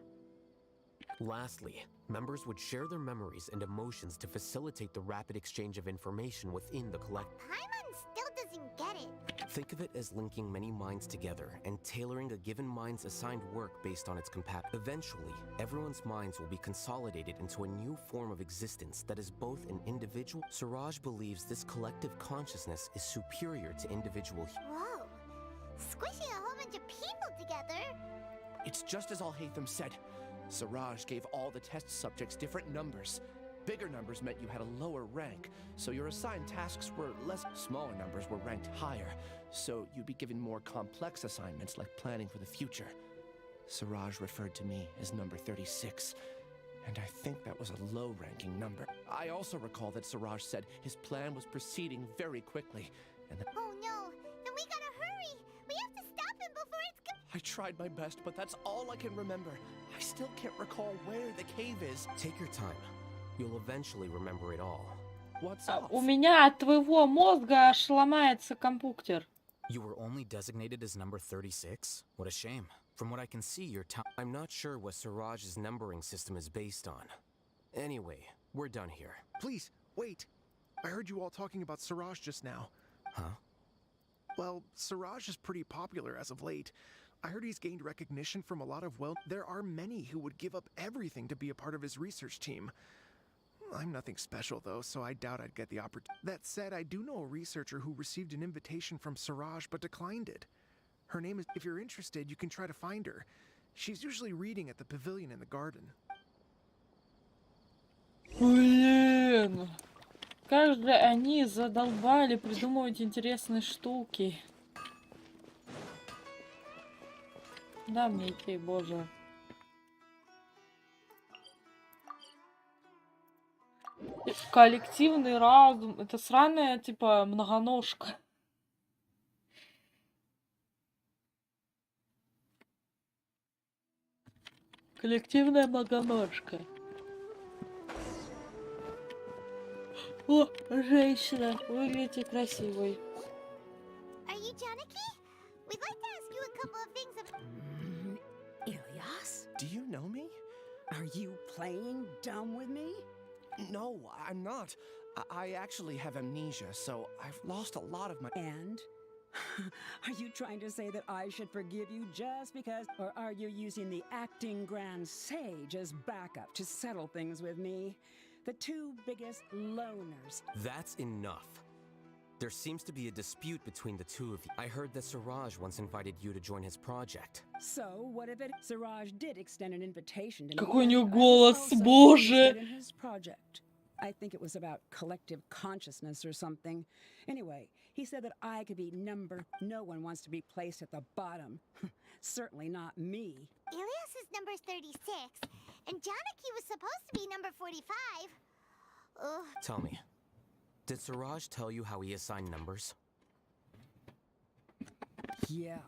Lastly, members would share their memories and emotions to facilitate the rapid exchange of information within the collective. Paimon still doesn't get it. Think of it as linking many minds together and tailoring a given mind's assigned work based on its compatibility. Eventually, everyone's minds will be consolidated into a new form of existence that is both an individual. Siraj believes this collective consciousness is superior to individual. Whoa. Squishing a whole bunch of people together. It's just as Al-Haytham said. Siraj gave all the test subjects different numbers. Bigger numbers meant you had a lower rank, so your assigned tasks were less. Smaller numbers were ranked higher, so you'd be given more complex assignments like planning for the future. Siraj referred to me as number 36, and I think that was a low-ranking number. I also recall that Siraj said his plan was proceeding very quickly, and that Oh no, then we gotta hurry. We have to stop him before it's I tried my best, but that's all I can remember. I still can't recall where the cave is. Take your time. You'll eventually remember it all. What's up? У меня от твоего мозга аж ломается компьютер. You were only designated as number 36? What a shame. From what I can see, your time. I'm not sure what Siraj's numbering system is based on. Anyway, we're done here. Please, wait. I heard you all talking about Siraj just now. Huh? Well, Siraj is pretty popular as of late. I heard he's gained recognition from a lot of there are many who would give up everything to be a part of his research team. I'm nothing special though, so I doubt I'd get the opportunity. That said, I do know a researcher who received an invitation from Siraj but declined it. Her name is... If you're interested, you can try to find her. She's usually reading at the pavilion in the garden. Блин. Как же они задолбали придумывать интересные штуки. Да, Микки, боже. Коллективный разум. Это сраная, типа, многоножка. Коллективная многоножка. О, женщина, выглядите красивой. Are you Janaki? We'd like to ask you a couple of things about... Ilyas? Do you know me? Are you playing dumb with me? No, I'm not. I actually have amnesia, so I've lost a lot of my... And? Are you trying to say that I should forgive you just because? Or are you using the acting grand sage as backup to settle things with me? The 2 biggest loners. That's enough. There seems to be a dispute between the 2 of you. I heard that Siraj once invited you to join his project. So, what if it? Siraj did extend an invitation to me. Какой у неё I was голос, also боже! interested in his project. I think it was about collective consciousness or something. Anyway, he said that I could be number... No one wants to be placed at the bottom. Certainly not me. Ilyas's number's 36, and Janaki was supposed to be number 45. Ugh. Tell me, did Siraj tell you how he assigned numbers? Yeah.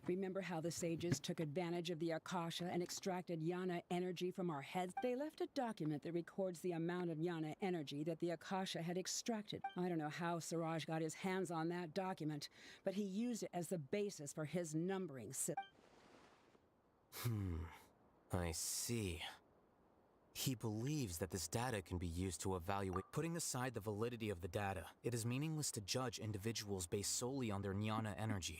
Remember how the sages took advantage of the Akasha and extracted Yana energy from our heads? They left a document that records the amount of Yana energy that the Akasha had extracted. I don't know how Siraj got his hands on that document, but he used it as the basis for his numbering system. I see. He believes that this data can be used to evaluate. Putting aside the validity of the data, it is meaningless to judge individuals based solely on their jnana energy.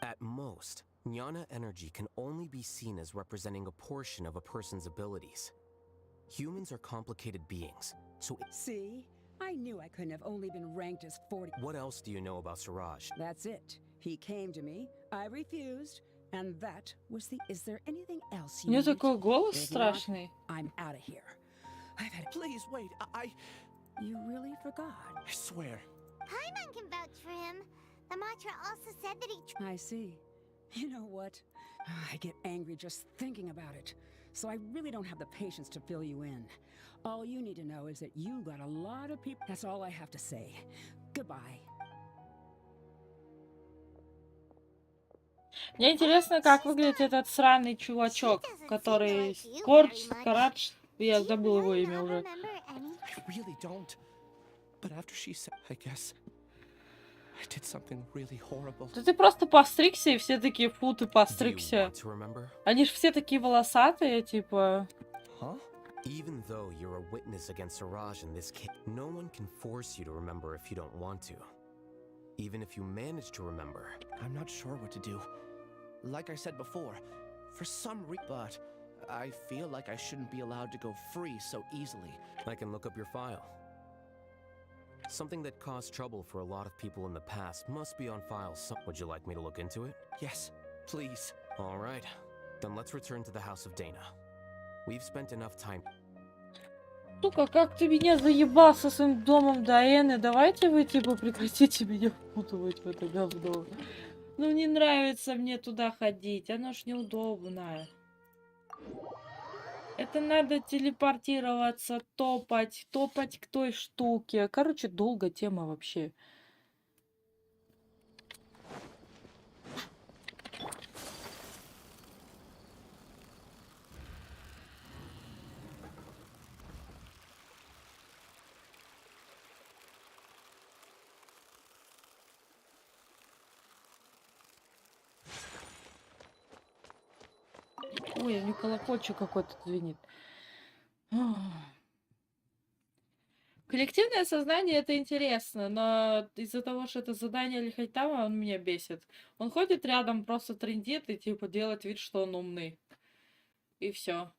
At most, jnana energy can only be seen as representing a portion of a person's abilities. Humans are complicated beings, so See? I knew I couldn't have only been ranked as 40. what else do you know about Siraj? That's it. He came to me, I refused, and that was the... Is there anything else У you нее need? такой голос If not, страшный. I'm out of here. I've had... Please wait. You really forgot. I swear. Paimon can vouch for him. The mantra also said that he I see. You know what? I get angry just thinking about it. So I really don't have the patience to fill you in. All you need to know is that you got a lot of people. That's all I have to say. Goodbye. Мне интересно, как выглядит этот сраный чувачок, который Скорч, я забыл его имя уже. remember any. I really don't. But after she said, I guess I did something really horrible. Да ты просто постригся, и все такие, фу, ты Do you постригся. want to remember? Они ж все такие волосатые, типа... Huh? Even though you're a witness against Siraj in this case, no one can force you to remember if you don't want to. Even if you manage to remember. I'm not sure what to do. Like I said before, for some reason, but I feel like I shouldn't be allowed to go free so easily. I can look up your file. Something that caused trouble for a lot of people in the past must be on file. Would you like me to look into it? Yes, please. All right. Then let's return to the house of Dana. We've spent enough time. Сука, как ты меня заебал со своим домом Даэны. Давайте вы, типа, прекратите меня впутывать в это говно. Ну, не нравится мне туда ходить. Оно ж неудобно. Это надо телепортироваться, топать к той штуке. Короче, долго тема вообще. Ой, у меня колокольчик какой-то звенит. Коллективное сознание это интересно, но из-за того, что это задание Лихайтама, он меня бесит. Он ходит рядом, просто трындит и типа делает вид, что он умный. И все.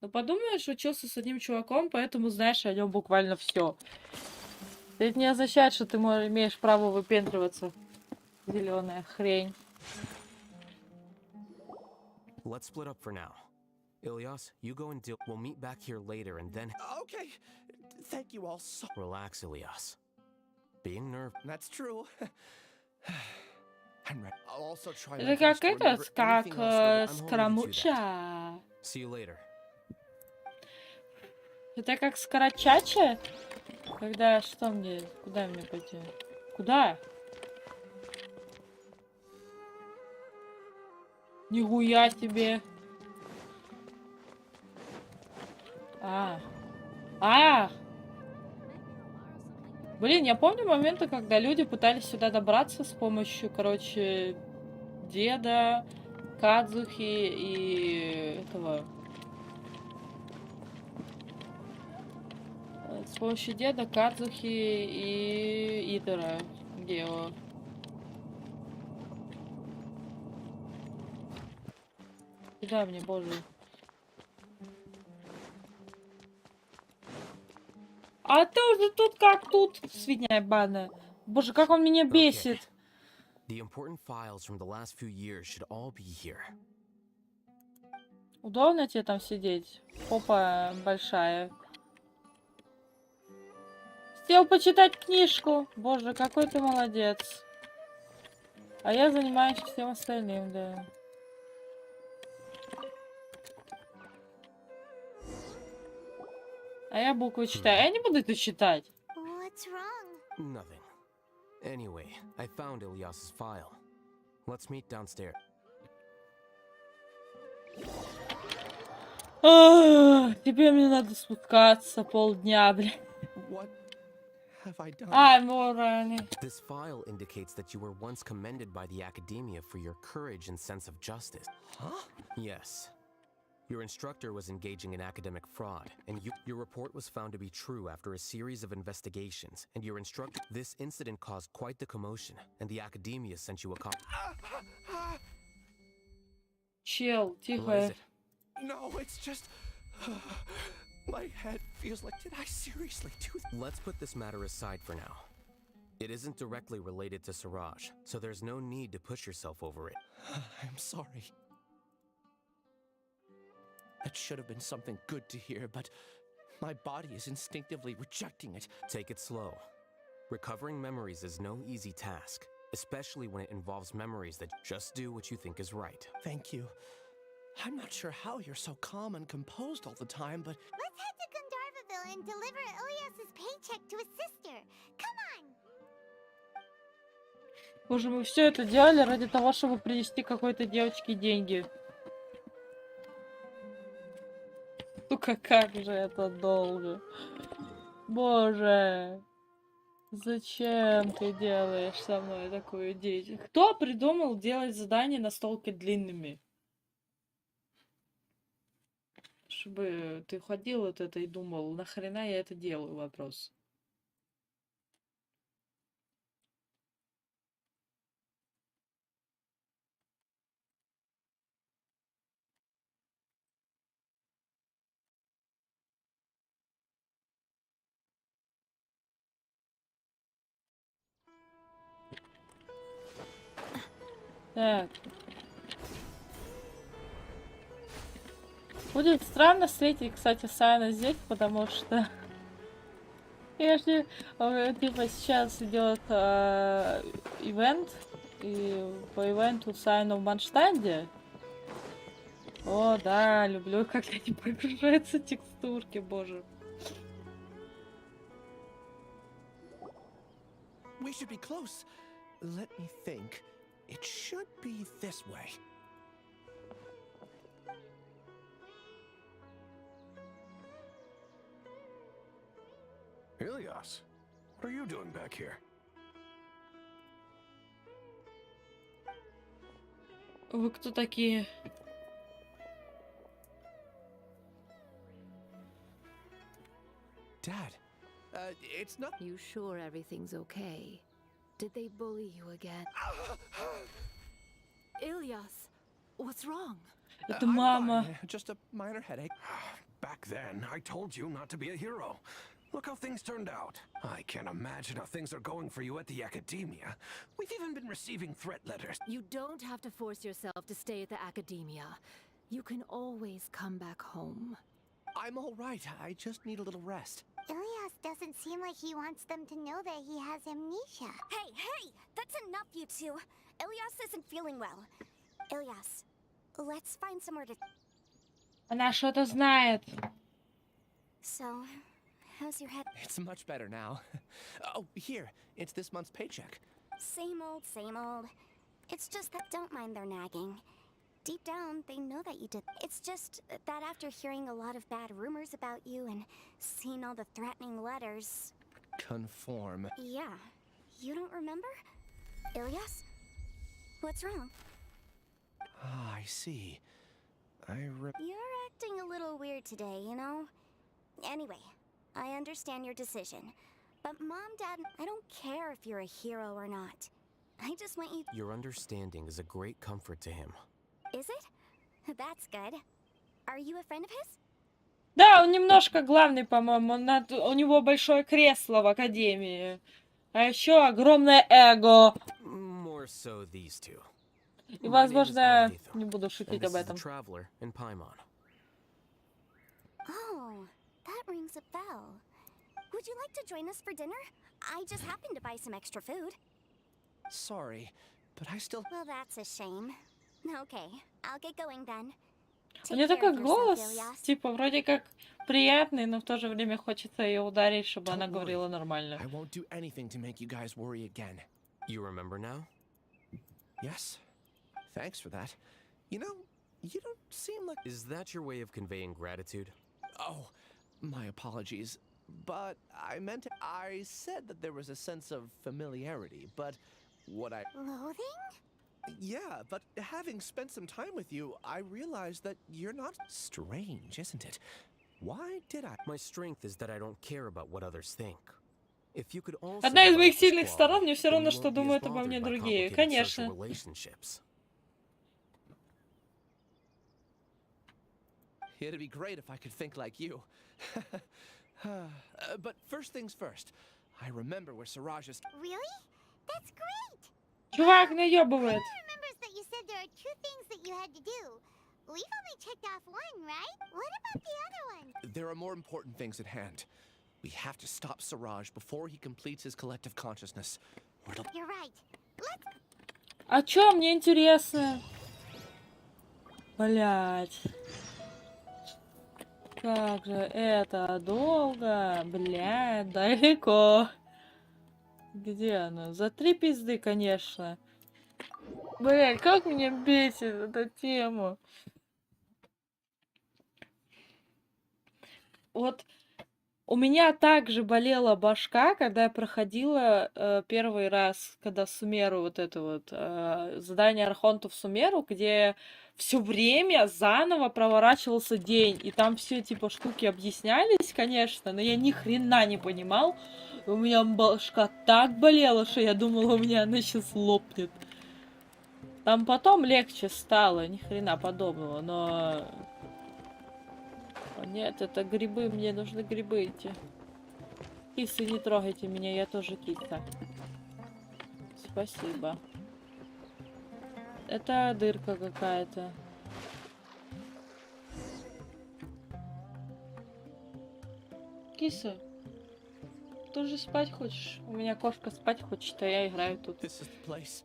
Ну подумаешь, учился с одним чуваком, поэтому знаешь о нем буквально все. Это не означает, что ты имеешь право выпендриваться. Зеленая хрень. Let's split up for now. Ilyas, you go and deal. We'll meet back here later and then. Okay. Thank you all so. Relax, Ilyas. Being nervous. That's true. I'm ready. I'll also try. Это как этот, как скоромуча. See you later. Это как скорочача? Когда что мне? Куда мне пойти? Куда? Нихуя себе. Блин, я помню моменты, когда люди пытались сюда добраться с помощью, короче, деда, Кадзухи и этого. С помощью деда, Кадзухи и Идора. Гео. Куда мне, боже? А ты уже тут как тут, свинья ебаная. Боже, как он меня бесит. The important files from the last few years should all be here. Удобно тебе там сидеть? Попа большая. Хотел почитать книжку. Боже, какой ты молодец. А я занимаюсь всем остальным, да. А я буквы читаю. Я не буду это читать. What's wrong? Nothing. Anyway, I found Ilyas's file. Let's meet downstairs. Теперь мне надо спускаться полдня, блин. What have I done? I'm alright. This file indicates that you were once commended by the academia for your courage and sense of justice. Huh? Yes. Your instructor was engaging in academic fraud, and your report was found to be true after a series of investigations, and your instructor... This incident caused quite the commotion, and the academia sent you a copy. Чел, What is тихо. it? No, it's just My head feels like, did I seriously do that? Let's put this matter aside for now. It isn't directly related to Siraj, so there's no need to push yourself over it. I'm sorry. That should have been something good to hear, but my body is instinctively rejecting it. Take it slow. Recovering memories is no easy task, especially when it involves memories that just do what you think is right. Thank you. I'm not sure how you're so calm and composed all the time, but... Let's head to Gandharvaville and deliver Ilyas's paycheck to his sister. Come on! Боже, мы все это делали ради того, чтобы принести какой-то девочке деньги. Сука, как же это долго. Боже. Зачем ты делаешь со мной такую дичь? Кто придумал делать задания настолько длинными? Чтобы ты ходил вот это и думал, нахрена я это делаю, вопрос. Так. Будет странно встретить, кстати, Сайна здесь, потому что если типа сейчас идет ивент, и по ивенту Сайна в Манштанде. О, да, люблю, как они прогружаются текстурки, боже. We should be close. Let me think. It should be this way. Ilyas, what are you doing back here? Вы кто такие? Dad, it's not... You sure everything's okay? Did they bully you again? Ilyas, what's wrong? Это I'm мама. fine. Just a minor headache. Back then, I told you not to be a hero. Look how things turned out. I can't imagine how things are going for you at the academia. We've even been receiving threat letters. You don't have to force yourself to stay at the academia. You can always come back home. I'm all right. I just need a little rest. Ilyas doesn't seem like he wants them to know that he has amnesia. Hey! That's enough, you two. Ilyas isn't feeling well. Ilyas, let's find somewhere to... Она что-то знает. So, how's your head? It's much better now. Oh, here. It's this month's paycheck. Same old, same old. It's just that don't mind their nagging. Deep down, they know that you did. It's just that after hearing a lot of bad rumors about you and seeing all the threatening letters... Conform. Yeah. You don't remember? Ilyas? What's wrong? Ah, I see. You're acting a little weird today, you know? Anyway, I understand your decision. But Mom, Dad, I don't care if you're a hero or not. I just want you... Your understanding is a great comfort to him. Is it? That's good. Are you a friend of his? Да, он немножко главный, по-моему. У него большое кресло в академии. А еще огромное эго. More so these two. И, возможно, не буду шутить об этом. Oh, that rings a bell. Would you like to join us for dinner? I just happened to buy some extra food. Sorry, but I still... Well, that's a shame. Okay, I'll get going then. У нее такой голос, типа, вроде как приятный, но в то же время хочется ее ударить, чтобы она говорила нормально. I won't do anything to make you guys worry again. You remember now? Yes. Thanks for that. You know, you don't seem like... Is that your way of conveying gratitude? Oh, my apologies. But I meant... I said that there was a sense of familiarity, but what I... Loathing? Yeah, but having spent some time with you, I realized that you're not... Strange, isn't it? Why did I... My strength is that I don't care about what others think. If you could also... Одна из моих сильных сторон, мне все равно, что думают обо мне другие. Конечно. It'd be great if I could think like you. But first things first, I remember where Siraj is. Really? That's great! Чувак наебывает. Everyone remembers that you said there are 2 things that you had to do. We've only checked off 1, right? What about the other one? There are more important things at hand. We have to stop Siraj before he completes his collective consciousness. You're right. Let's... А чё, мне интересно? Блять. Как же это долго, блядь, далеко. Где оно? За 3 пизды, конечно. Блядь, как меня бесит эта тема. Вот у меня также болела башка, когда я проходила первый раз, когда Сумеру, вот это вот задание Архонтов Сумеру, где все время заново проворачивался день, и там все типа штуки объяснялись, конечно, но я ни хрена не понимал. У меня башка так болела, что я думала, у меня она сейчас лопнет. Там потом легче стало, ни хрена подобного, но... Нет, это грибы, мне нужны грибы эти. Кисы, не трогайте меня, я тоже киса. Спасибо. Это дырка какая-то. Киса, ты же спать хочешь? У меня кошка спать хочет, а я играю тут. This is the place.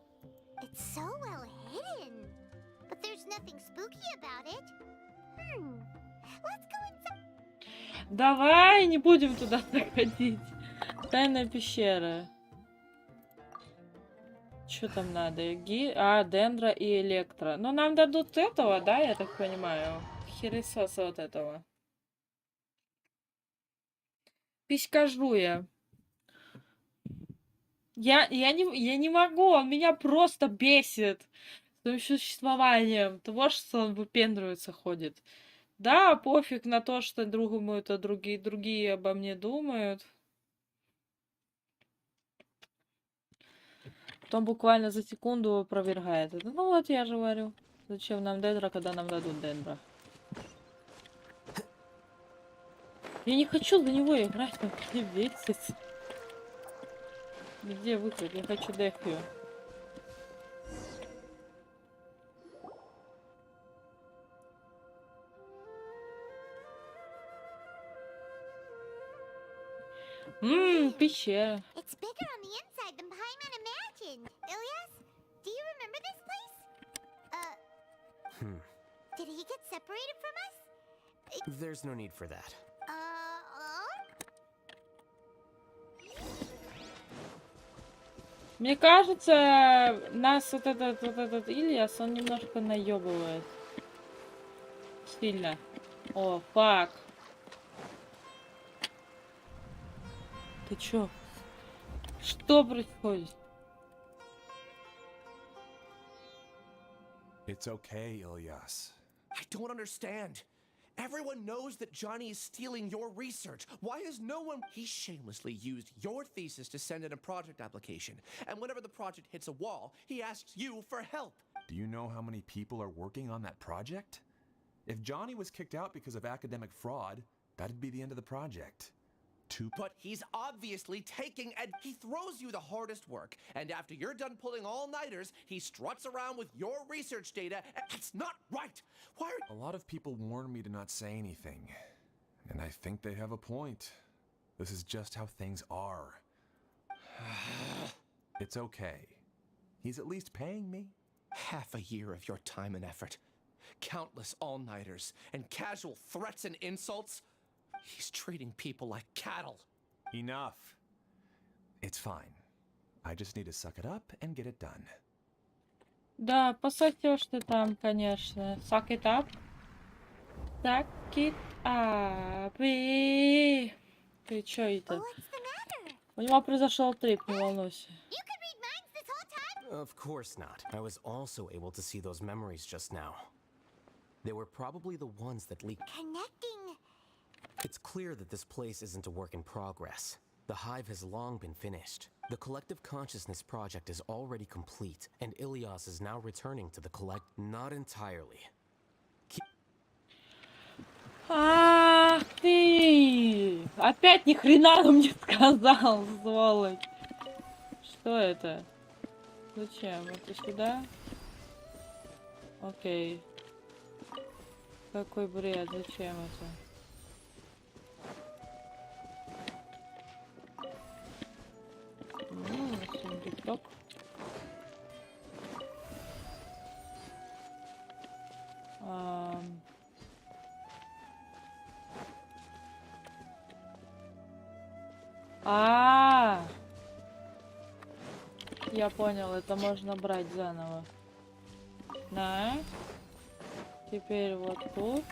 It's so well hidden. But there's nothing spooky about it. Let's go inside. Давай не будем туда заходить. Тайная пещера. Что там надо? Дендра и электро. Ну, нам дадут этого, да, я так понимаю? Хересоса вот этого. Писька жуя. Я не могу, он меня просто бесит своим существованием. Того, что он выпендривается, ходит. Да, пофиг на то, что думают, а другие обо мне думают. Потом буквально за секунду опровергает это. Ну вот, я же говорю. Зачем нам дендра, когда нам дадут дендра? Я не хочу за него играть, он мне бесит. Где выход? Я хочу дехью. Пещера. It's bigger on the inside than Paimon imagined. Ilyas, do you remember this place? Did he get separated from us? There's no need for that. Мне кажется, нас вот этот Ильяс, он немножко наебывает. Сильно. О, фак. Ты чё? Что происходит? It's okay, Ilyas. I don't understand. Everyone knows that Johnny is stealing your research. Why has no one... He shamelessly used your thesis to send in a project application. And whenever the project hits a wall, he asks you for help. Do you know how many people are working on that project? If Johnny was kicked out because of academic fraud, that'd be the end of the project. But he's obviously taking and he throws you the hardest work. And after you're done pulling all-nighters, he struts around with your research data. That's not right. Why are... A lot of people warn me to not say anything. And I think they have a point. This is just how things are. It's okay. He's at least paying me. Half a year of your time and effort. Countless all-nighters and casual threats and insults. He's treating people like cattle. Enough. It's fine. I just need to suck it up and get it done. Да, пососёшь ты там, конечно. Suck it up. Suck it up. Ты чё это? У него произошел трип, не волнуйся. Of course not. I was also able to see those memories just now. They were probably the ones that leaked. Connecting. It's clear that this place isn't a work in progress. The hive has long been finished. The collective consciousness project is already complete, and Ilyas is now returning to the collect... Not entirely. Ах ты! Опять ни хрена он мне сказал, сволочь. Что это? Зачем? Это сюда? Окей. Какой бред? Зачем это? Сундучок. Я понял, это можно брать заново. На. Теперь вот тут.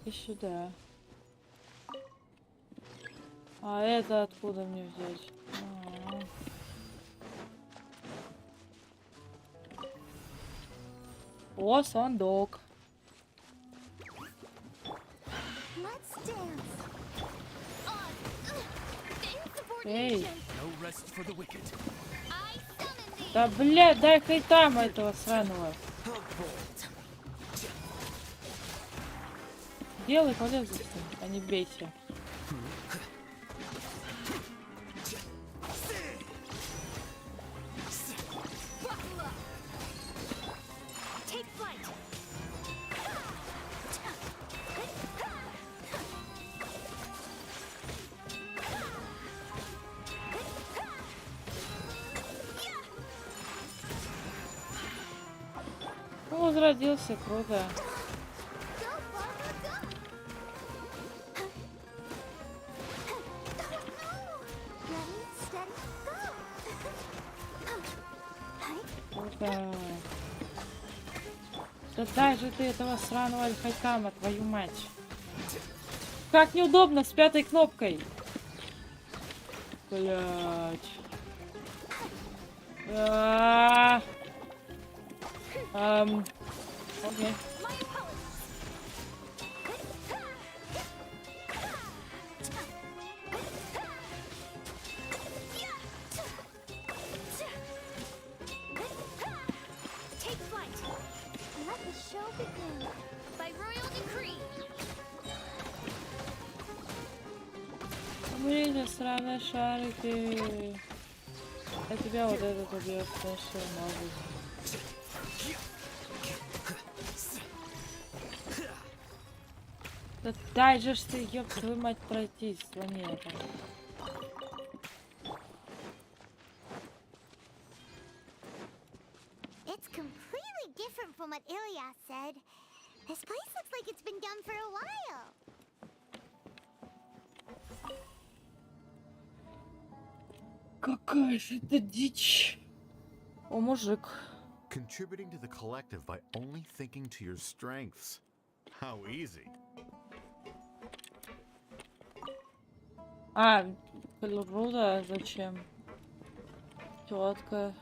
И сюда. А это откуда мне взять? О, сундук. Эй. Да, блядь, дай хоть там этого сраного. Делай полезности, а не бейся. Возродился, круто. Круто. Да дай же ты этого сраного альфайкама, твою мать. Как неудобно с пятой кнопкой. Блять. Окей. Видите, сраные шарики. А тебя вот этот убьет, конечно, может. Да дай же ты, ёб твою мать, пройти с планетой. It's completely different from what Ilyas said. This place looks like it's been done for a while. Какая же это дичь. О, мужик. Contributing to the collective by only thinking to your strengths. How easy. А, руда зачем? Тетка.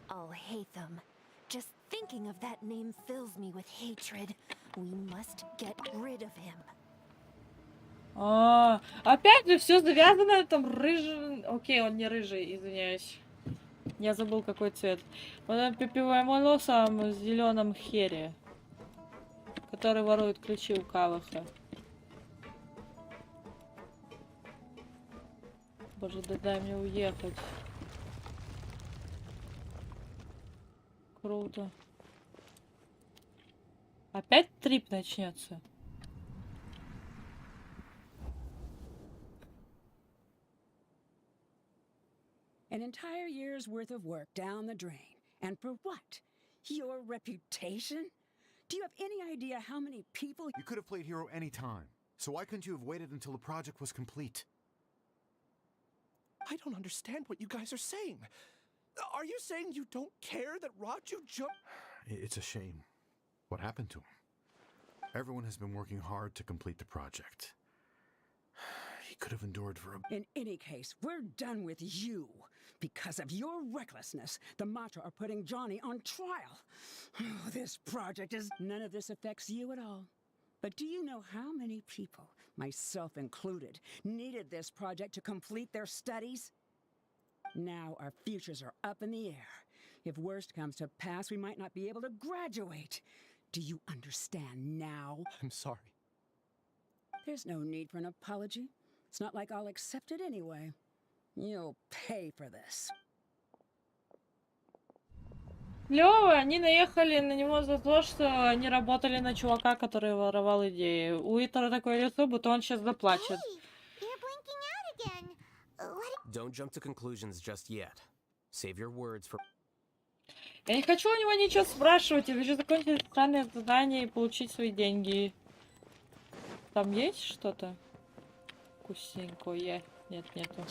Oh, Hatham. Just thinking of that name fills me with hatred. We must get rid of him. Опять же все завязано на этом рыжем. Окей, он не рыжий, извиняюсь. Я забыл, какой цвет. Вот он пепевым волосом в зеленом хере, который ворует ключи у Каваха. Боже, да дай мне уехать. Круто. Опять трип начнется. An entire year's worth of work down the drain. And for what? Your reputation? Do you have any idea how many people... You could have played hero any time. So why couldn't you have waited until the project was complete? I don't understand what you guys are saying. Are you saying you don't care that Raju jumped? It's a shame. What happened to him? Everyone has been working hard to complete the project. He could have endured for a... In any case, we're done with you. Because of your recklessness, the Matra are putting Johnny on trial. Oh, this project is... None of this affects you at all. But do you know how many people, myself included, needed this project to complete their studies? Now our futures are up in the air. If worst comes to pass, we might not be able to graduate. Do you understand now? I'm sorry. There's no need for an apology. It's not like I'll accept it anyway. You'll pay for this. Лёва, они наехали на него за то, что они работали на чувака, который воровал идеи. У Итара такое лицо, будто он сейчас заплачет. You're blinking out again. Don't jump to conclusions just yet. Save your words for... Я не хочу у него ничего спрашивать, я хочу закончить странное задание и получить свои деньги. Там есть что-то вкусненькое? Нет, нету.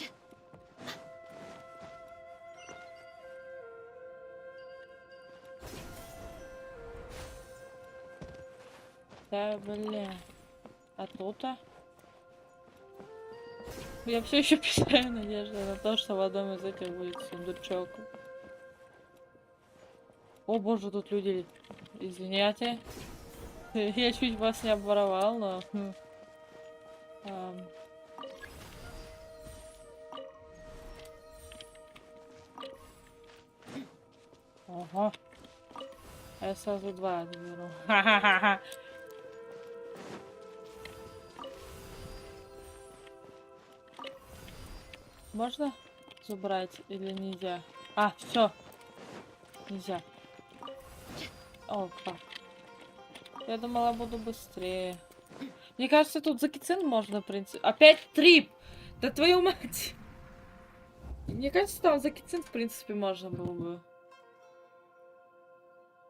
Да, бля. А тут-то? Я все еще питаю надежду на то, что в одном из этих будет сундучок. О боже, тут люди. Извиняйте. Я чуть вас не обворовал, но... Ого. А я сразу два отберу. Ха-ха-ха-ха. Можно забрать или нельзя? А, все. Нельзя. О, как. Я думала, буду быстрее. Мне кажется, тут за кицин можно, в принципе. Опять трип! Да твою мать! Мне кажется, там за кицин, в принципе, можно было бы.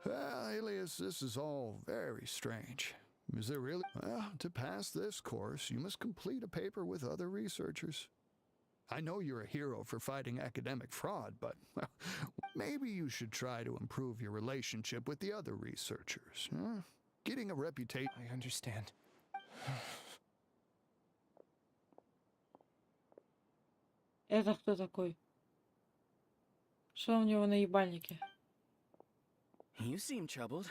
Well, Alias, this is all very strange. Is there really? Well, to pass this course, you must complete a paper with other researchers. I know you're a hero for fighting academic fraud, but well, maybe you should try to improve your relationship with the other researchers. Huh? Getting a reputation... I understand. Это кто такой? Что у него на ебальнике? You seem troubled.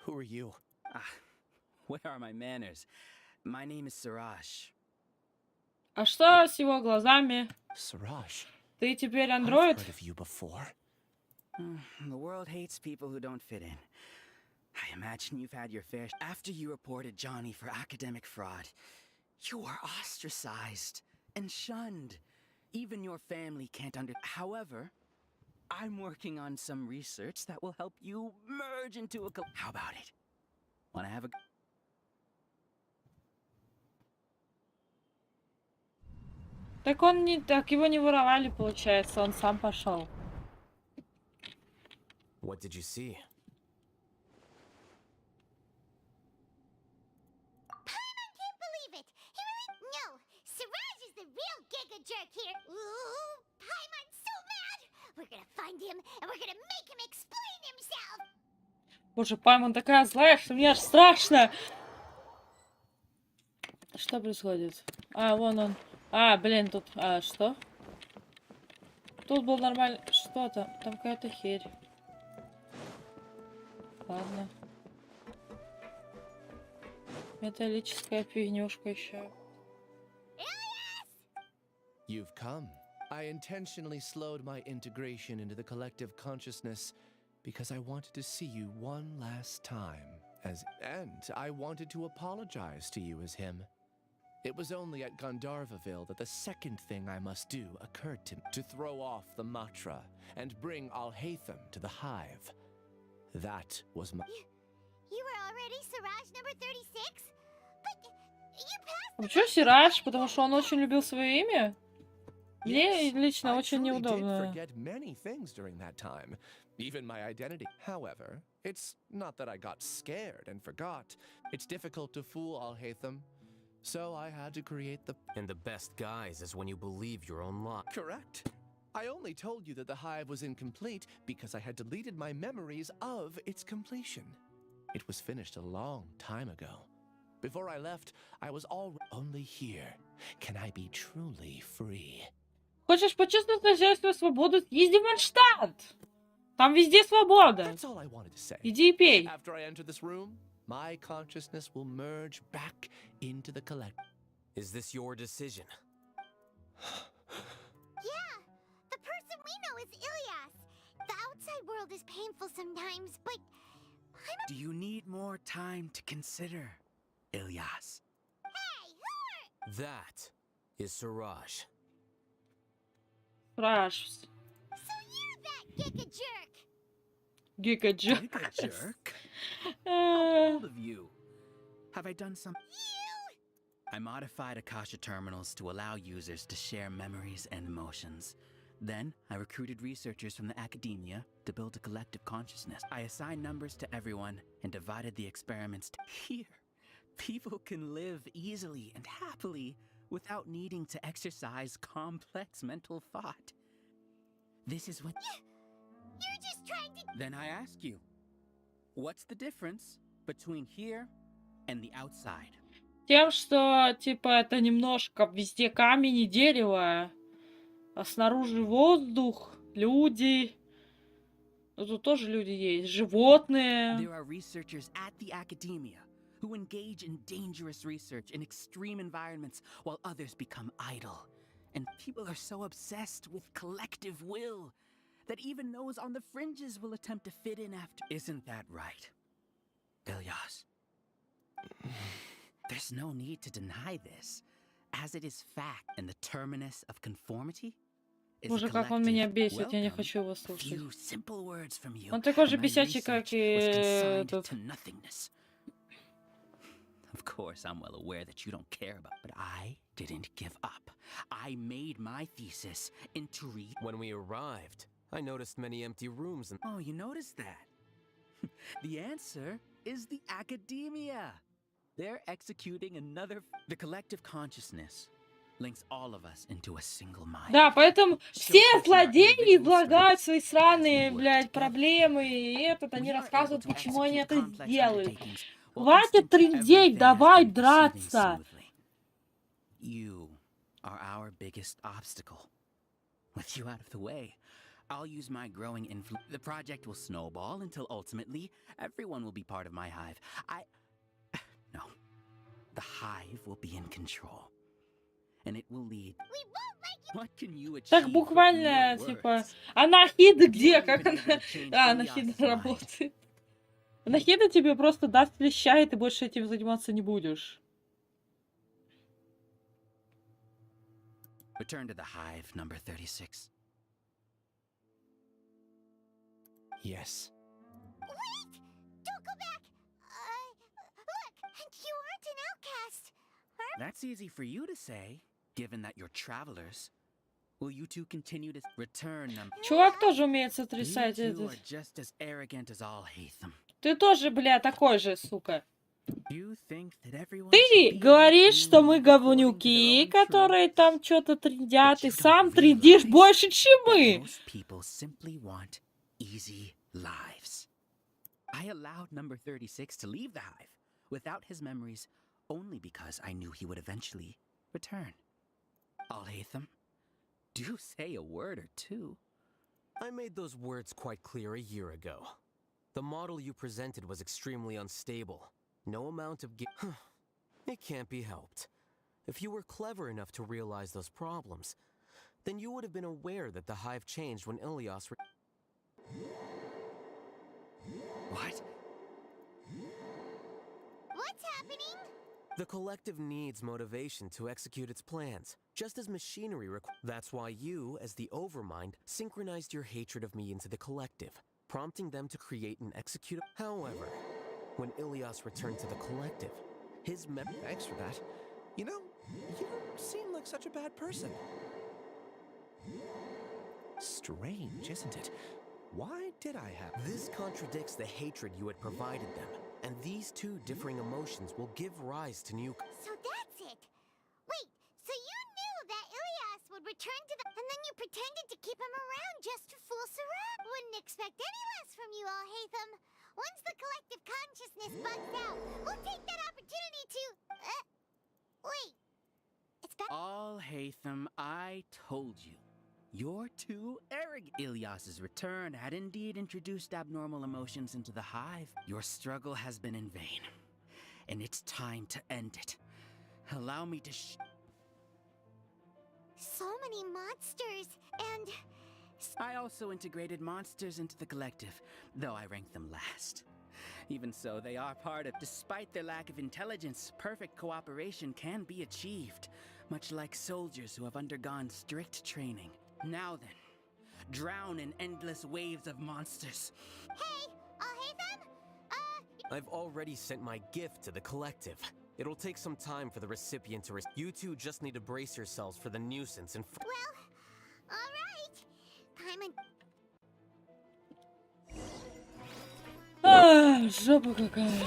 Who are you? Where are my manners? My name is Siraj. А что с его глазами? Siraj. Ты теперь I've андроид? heard of you before. The world hates people who don't fit in. I imagine you've had your fair... After you reported Johnny for academic fraud, you were ostracized and shunned. Even your family can't However, I'm working on some research that will help you merge into a... How about it? Wanna have a... Так он не... Так его не воровали, получается. Он сам пошел. What did you see? Can't believe it. He really... No, Siraj is the real giga jerk here. Ooh, Paimon's so mad. We're gonna find him and we're gonna make him explain himself. Боже, Паймон такая злая, что мне аж страшно. Что происходит? А, вон он. А, блин, тут... А, что? Тут был нормально... Что там? Там какая-то херь. Ладно. Металлическая фигнюшка еще. You've come. I intentionally slowed my integration into the collective consciousness because I wanted to see you one last time and I wanted to apologize to you as him. It was only at Gandharvaville that the second thing I must do occurred to me. To throw off the mantra and bring Alhaitham to the hive. That was my... You were already Siraj number 36? But you passed... Почему Сираж? Потому что он очень любил свое имя? Мне лично очень I неудобно. did forget many things during that time, even my identity. However, it's not that I got scared and forgot. It's difficult to fool Alhaitham, so I had to create the... And the best guise is when you believe your own lie. Correct. I only told you that the hive was incomplete because I had deleted my memories of its completion. It was finished a long time ago. Before I left, I was only here. Can I be truly free? Хочешь почувствовать настоящую свободу? Езди в Манштадт! Там везде свобода. That's all I wanted to say. Иди и пей. After I enter this room, my consciousness will merge back into the collective. Is this your decision? know is Ilias. The outside world is painful sometimes, but Do you need more time to consider, Ilias? hey, who are... That is Siraj. Раш. So you're that giga jerk. Giga jerk. Giga jerk? How bold of you. Have I done something? I modified Akasha terminals to allow users to share memories and emotions. Then, I recruited researchers from the academia to build a collective consciousness. I assigned numbers to everyone and divided the experiments to here. People can live easily and happily without needing to exercise complex mental thought. This is what... You're just trying to... Then I ask you, what's the difference between here and the outside? Тем, что, типа, это немножко везде камень и дерево, а снаружи воздух, люди. Ну, тут тоже люди есть, животные. There are researchers at the academia who engage in dangerous research in extreme environments while others become idle. And people are so obsessed with collective will that even those on the fringes will attempt to fit in after. Isn't that right, Ilyas? There's no need to deny this, as it is fact, and the terminus of conformity is a Боже, как он меня collective бесит, я не welcome. хочу его слушать. Few simple words from you, Он такой же and my бесячий, как research и was consigned этот. to nothingness. Of course, I'm well aware that you don't care about, but I didn't give up. I made my thesis into When we arrived, I noticed many empty rooms and... Oh, you noticed that? The answer is the academia. They're executing another... The collective consciousness links all of us into a single mind. Да, поэтому все злодеи излагают свои сраные, блядь, проблемы, и они рассказывают, почему они это сделают. Хватит трындеть, давай драться. You are our biggest obstacle. With you out of the way, I'll use my growing influence. The project will snowball until ultimately everyone will be part of my hive. No. The hive will be in control. And it will lead... What can you achieve? Так буквально, типа, а Нахида где? Как она... А, Нахида работает. Нахида тебе просто даст леща, и ты больше этим заниматься не будешь. Return to the hive, number 36. Yes. Wait! Don't go back! Look! You aren't an outcast! That's easy for you to say, given that you're travelers. Will you two continue to return them? Чувак тоже умеет сотрясать You two этот. are just as arrogant as all hate them. Ты тоже, бля, такой же, сука. You think that everyone Ты говоришь, что мы говнюки, которые там что-то трындят, и сам трындишь больше, чем мы. Most people simply want easy lives. I allowed number 36 to leave the hive without his memories only because I knew he would eventually return. Al-Haytham, do say a word or two. I made those words quite clear a year ago. The model you presented was extremely unstable. No amount of It can't be helped. If you were clever enough to realize those problems, then you would have been aware that the hive changed when Ilias... What? What's happening? The collective needs motivation to execute its plans, just as machinery That's why you, as the Overmind, synchronized your hatred of me into the collective, prompting them to create and execute... However, when Ilias returned to the collective, his Thanks for that. You know, you don't seem like such a bad person. Strange, isn't it? Why did I have... This contradicts the hatred you had provided them, and these two differing emotions will give rise to new... So that's it! Wait, so you knew that Ilias would return to the... And then you pretended to keep him around just to fool Sarah? Wouldn't expect any less from you, Al-Haytham. Once the collective consciousness bugs out, we'll take that opportunity to... wait. It's back... Al-Haytham, I told you. You're too arrogant. Ilyas's return had indeed introduced abnormal emotions into the hive. Your struggle has been in vain, and it's time to end it. Allow me to So many monsters, and I also integrated monsters into the collective, though I ranked them last. Even so, they are part of. Despite their lack of intelligence, perfect cooperation can be achieved, much like soldiers who have undergone strict training. Now then, drown in endless waves of monsters. Hey, Haytham? I've already sent my gift to the collective. It'll take some time for the recipient to You two just need to brace yourselves for the nuisance and Well, all right. Paimon. Жопа какая.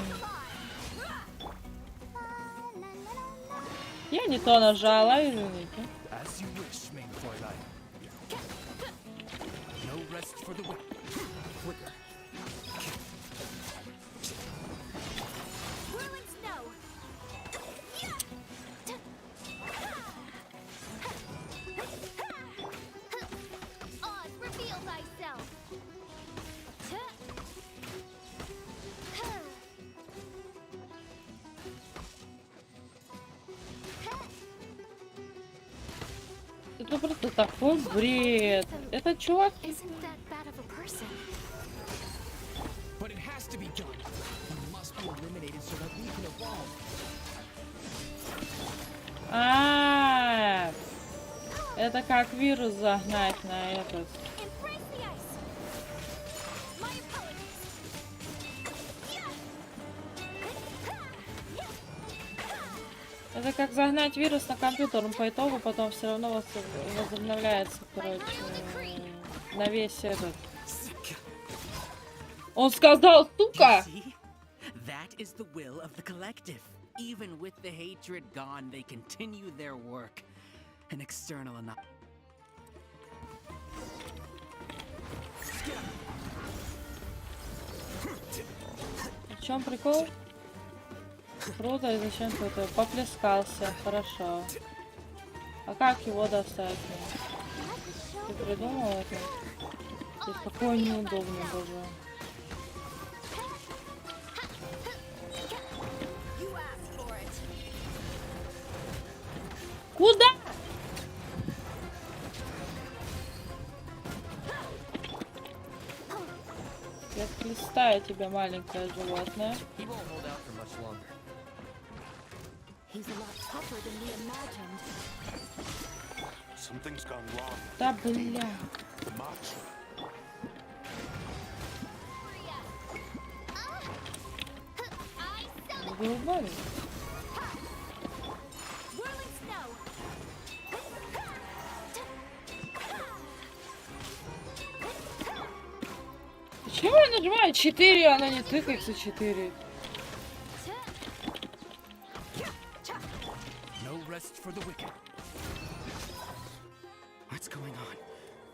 Я не то нажала, извините. As you wish, main Fräulein. No rest for the wicked. Whirling snow. Oz, reveal thyself. Это просто такой бред. Этот чувак... Isn't that bad of a person? But it has to be done. You must be eliminated so that we can evolve. Это как вирус загнать на этот. Это как загнать вирус на компьютер, он по итогу потом все равно возобновляется, короче, на весь этот. Он сказал, сука! That is the will of the collective. Even with the hatred gone, they continue their work. An external enough. В чем прикол? Круто, и зачем кто-то поплескался, хорошо. А как его достать? Ты придумал это? И какой неудобный, боже. Куда? Я хлестаю тебя, маленькое животное. He's a lot tougher than we imagined. Something's gone wrong. Да бля. Заебали. Почему я нажимаю 4, она не тыкается 4? No rest for the wicked. What's going on?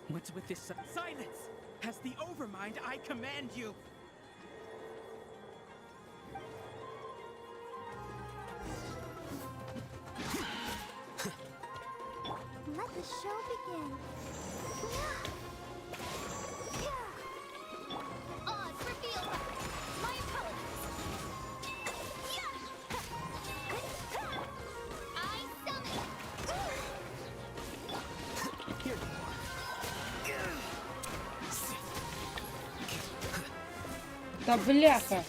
What's with this silence? Has the overmind I command you? Let the show begin. Oz, reveal. My apologies. I summon. Да бляха.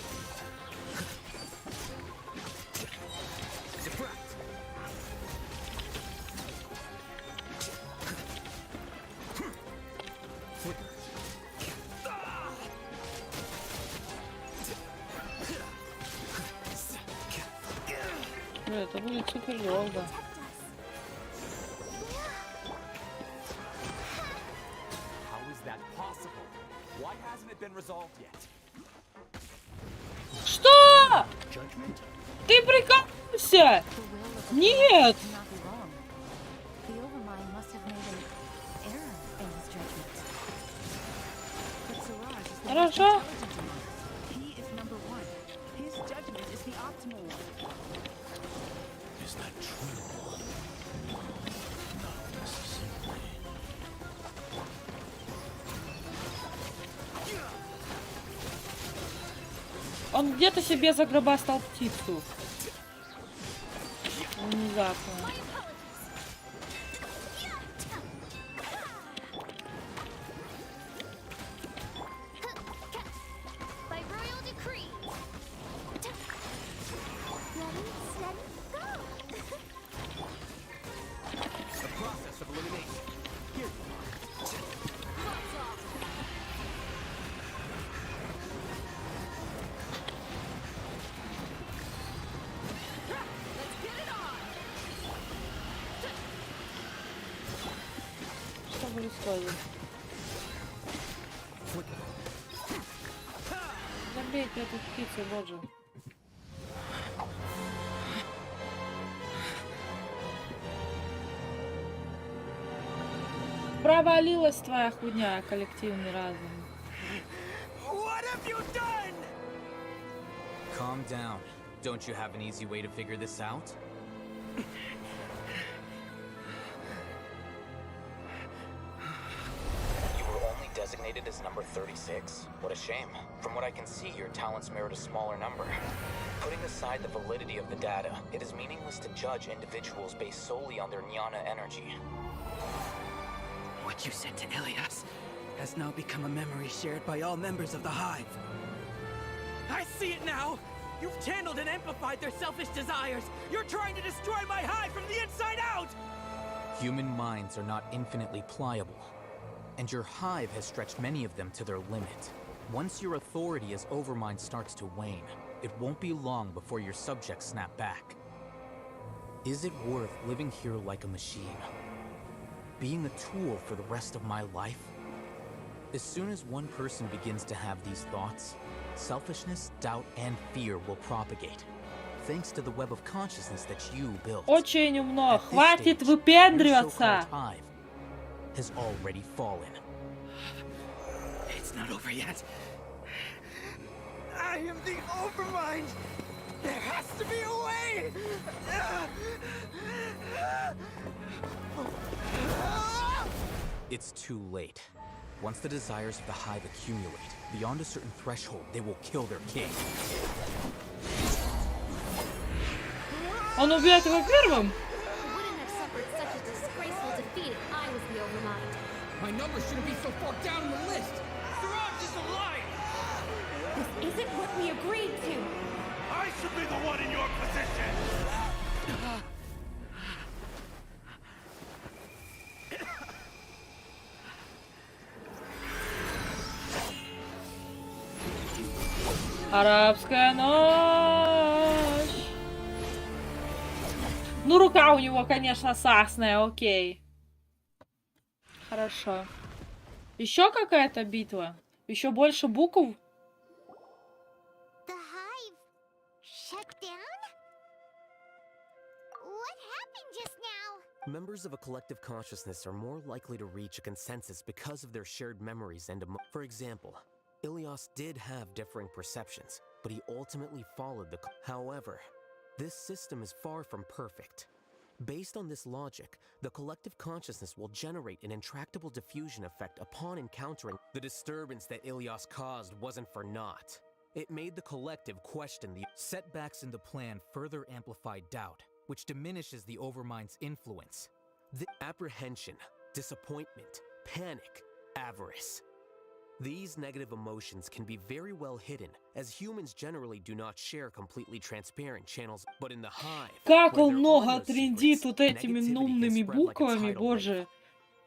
Это будет супер долго. How is that possible? Why hasn't it been resolved yet? Что? Ты прикалываешься? Нет. The overmind must have made an error in his judgment. But Siraj is the most Хорошо. intelligent among us. He is number one. His judgment is the optimal one. Is that true? Not necessarily. Он где-то себе загробастал птицу. Внезапно. происходит? Забейте эту птицу, боже. Провалилась твоя хуйня, коллективный разум. What have you done? Calm down. Don't you have an easy way to figure this out? You were only designated as number 36. What a shame. From what I can see, your talents merit a smaller number. Putting aside the validity of the data, it is meaningless to judge individuals based solely on their jnana energy. What you said to Ilias has now become a memory shared by all members of the Hive. I see it now! You've channeled and amplified their selfish desires! You're trying to destroy my Hive from the inside out! Human minds are not infinitely pliable, and your hive has stretched many of them to their limit. Once your authority as Overmind starts to wane, it won't be long before your subjects snap back. Is it worth living here like a machine? Being a tool for the rest of my life? As soon as one person begins to have these thoughts, selfishness, doubt, and fear will propagate. Thanks to the web of consciousness that you built. Очень умно. Хватит выпендриваться. Has already fallen. It's not over yet. I am the Overmind! There has to be a way! It's too late. Once the desires of the Hive accumulate, beyond a certain threshold, they will kill their king. Он убьет его первым? Wouldn't have suffered such a disgraceful defeat if I was the Overmind. My number shouldn't be so far down the list. Siraj is alive. This isn't what we agreed to. I should be the one in your position. Арабская ночь. Ну, рука у него, конечно, сасная, окей. Хорошо. Еще какая-то битва? Еще больше букв? The hive shut down? What happened just now? Members of a collective consciousness are more likely to reach a consensus because of their shared memories and for example, Ilias did have differing perceptions, but he ultimately followed the... However, this system is far from perfect. Based on this logic, the collective consciousness will generate an intractable diffusion effect upon encountering... The disturbance that Ilias caused wasn't for naught. It made the collective question the... Setbacks in the plan further amplify doubt, which diminishes the Overmind's influence. The apprehension, disappointment, panic, avarice. These negative emotions can be very well hidden, as humans generally do not share completely transparent channels, but in the hive... Как он много трендит вот этими нумными буквами, боже.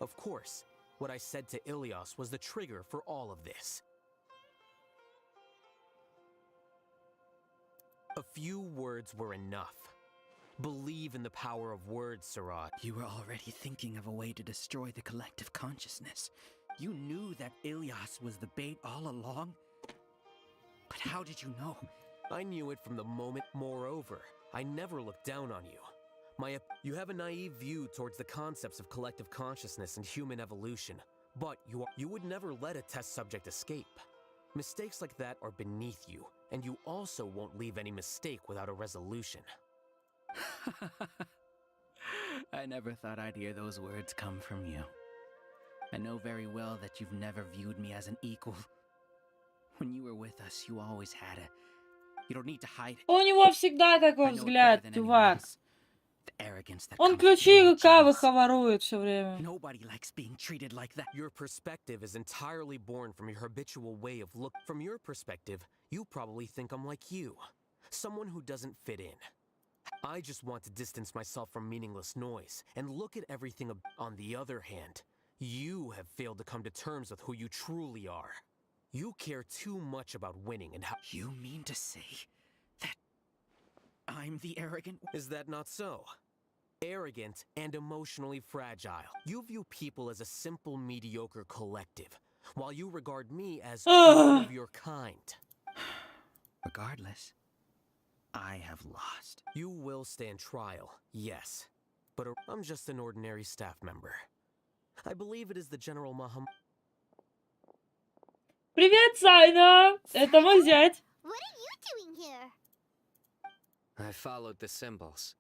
Of course, what I said to Ilias was the trigger for all of this. A few words were enough. Believe in the power of words, Siraj. You were already thinking of a way to destroy the collective consciousness. You knew that Ilias was the bait all along? But how did you know? I knew it from the moment. Moreover, I never looked down on you. You have a naive view towards the concepts of collective consciousness and human evolution, but you would never let a test subject escape. Mistakes like that are beneath you, and you also won't leave any mistake without a resolution. I never thought I'd hear those words come from you. I know very well that you've never viewed me as an equal. When you were with us, you always had a... You don't need to hide it. У него всегда такой взгляд, чувак. Он ключи и рукавиха ворует все время. Nobody likes being treated like that. Your perspective is entirely born from your habitual way of look. From your perspective, you probably think I'm like you. Someone who doesn't fit in. I just want to distance myself from meaningless noise and look at everything. On the other hand, you have failed to come to terms with who you truly are. You care too much about winning and how... You mean to say that I'm the arrogant... Is that not so? arrogant, and emotionally fragile. You view people as a simple, mediocre collective, while you regard me as one of your kind. Regardless, I have lost. You will stand trial, yes. But I'm just an ordinary staff member. I believe it is the General Maham... Привет, Сайна! Это мой зять. What are you doing here? I followed the symbols.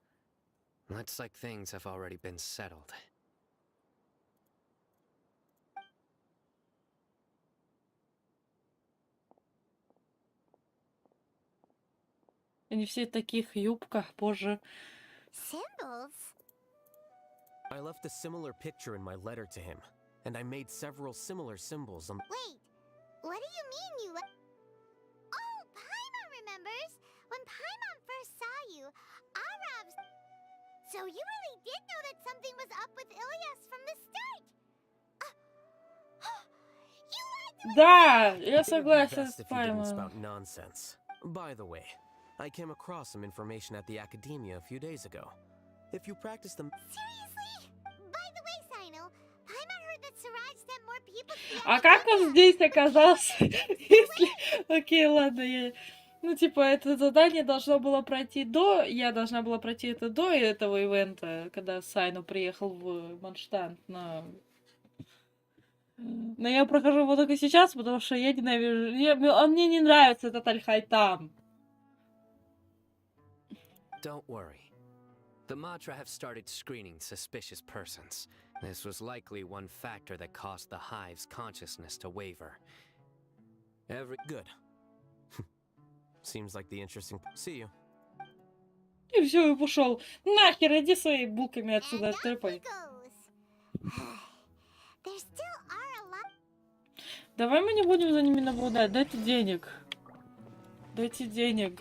Looks like things have already been settled. Они все в таких юбках, боже. Symbols? I left a similar picture in my letter to him, and I made several similar symbols on... Wait, what do you mean you Oh, Paimon remembers! When Paimon first saw you, Arabs... So you really did know that something was up with Ilyas from the start! You lied to me! Да, я It would be согласен best с if you didn't Паймоном. spout nonsense. By the way, I came across some information at the academia a few days ago. If you practice them... Seriously? By the way, Sino, Paimon heard that Siraj sent more people to the А как он здесь оказался? Если... Окей, ладно, я... Ну, типа, это задание должно было пройти до... Я должна была пройти это до этого ивента, когда Сайну приехал в Манштант, но... Но я прохожу его только сейчас, потому что я ненавижу... А мне не нравится этот Аль-Хайтам. Don't worry. The Matra have started screening suspicious persons. This was likely one factor that caused the Hive's consciousness to waver. Good. Seems like the interesting... See you. И все, и пошел. Нахер, иди своими булками отсюда, трепай. Давай мы не будем за ними наблюдать. Дайте денег. Дайте денег.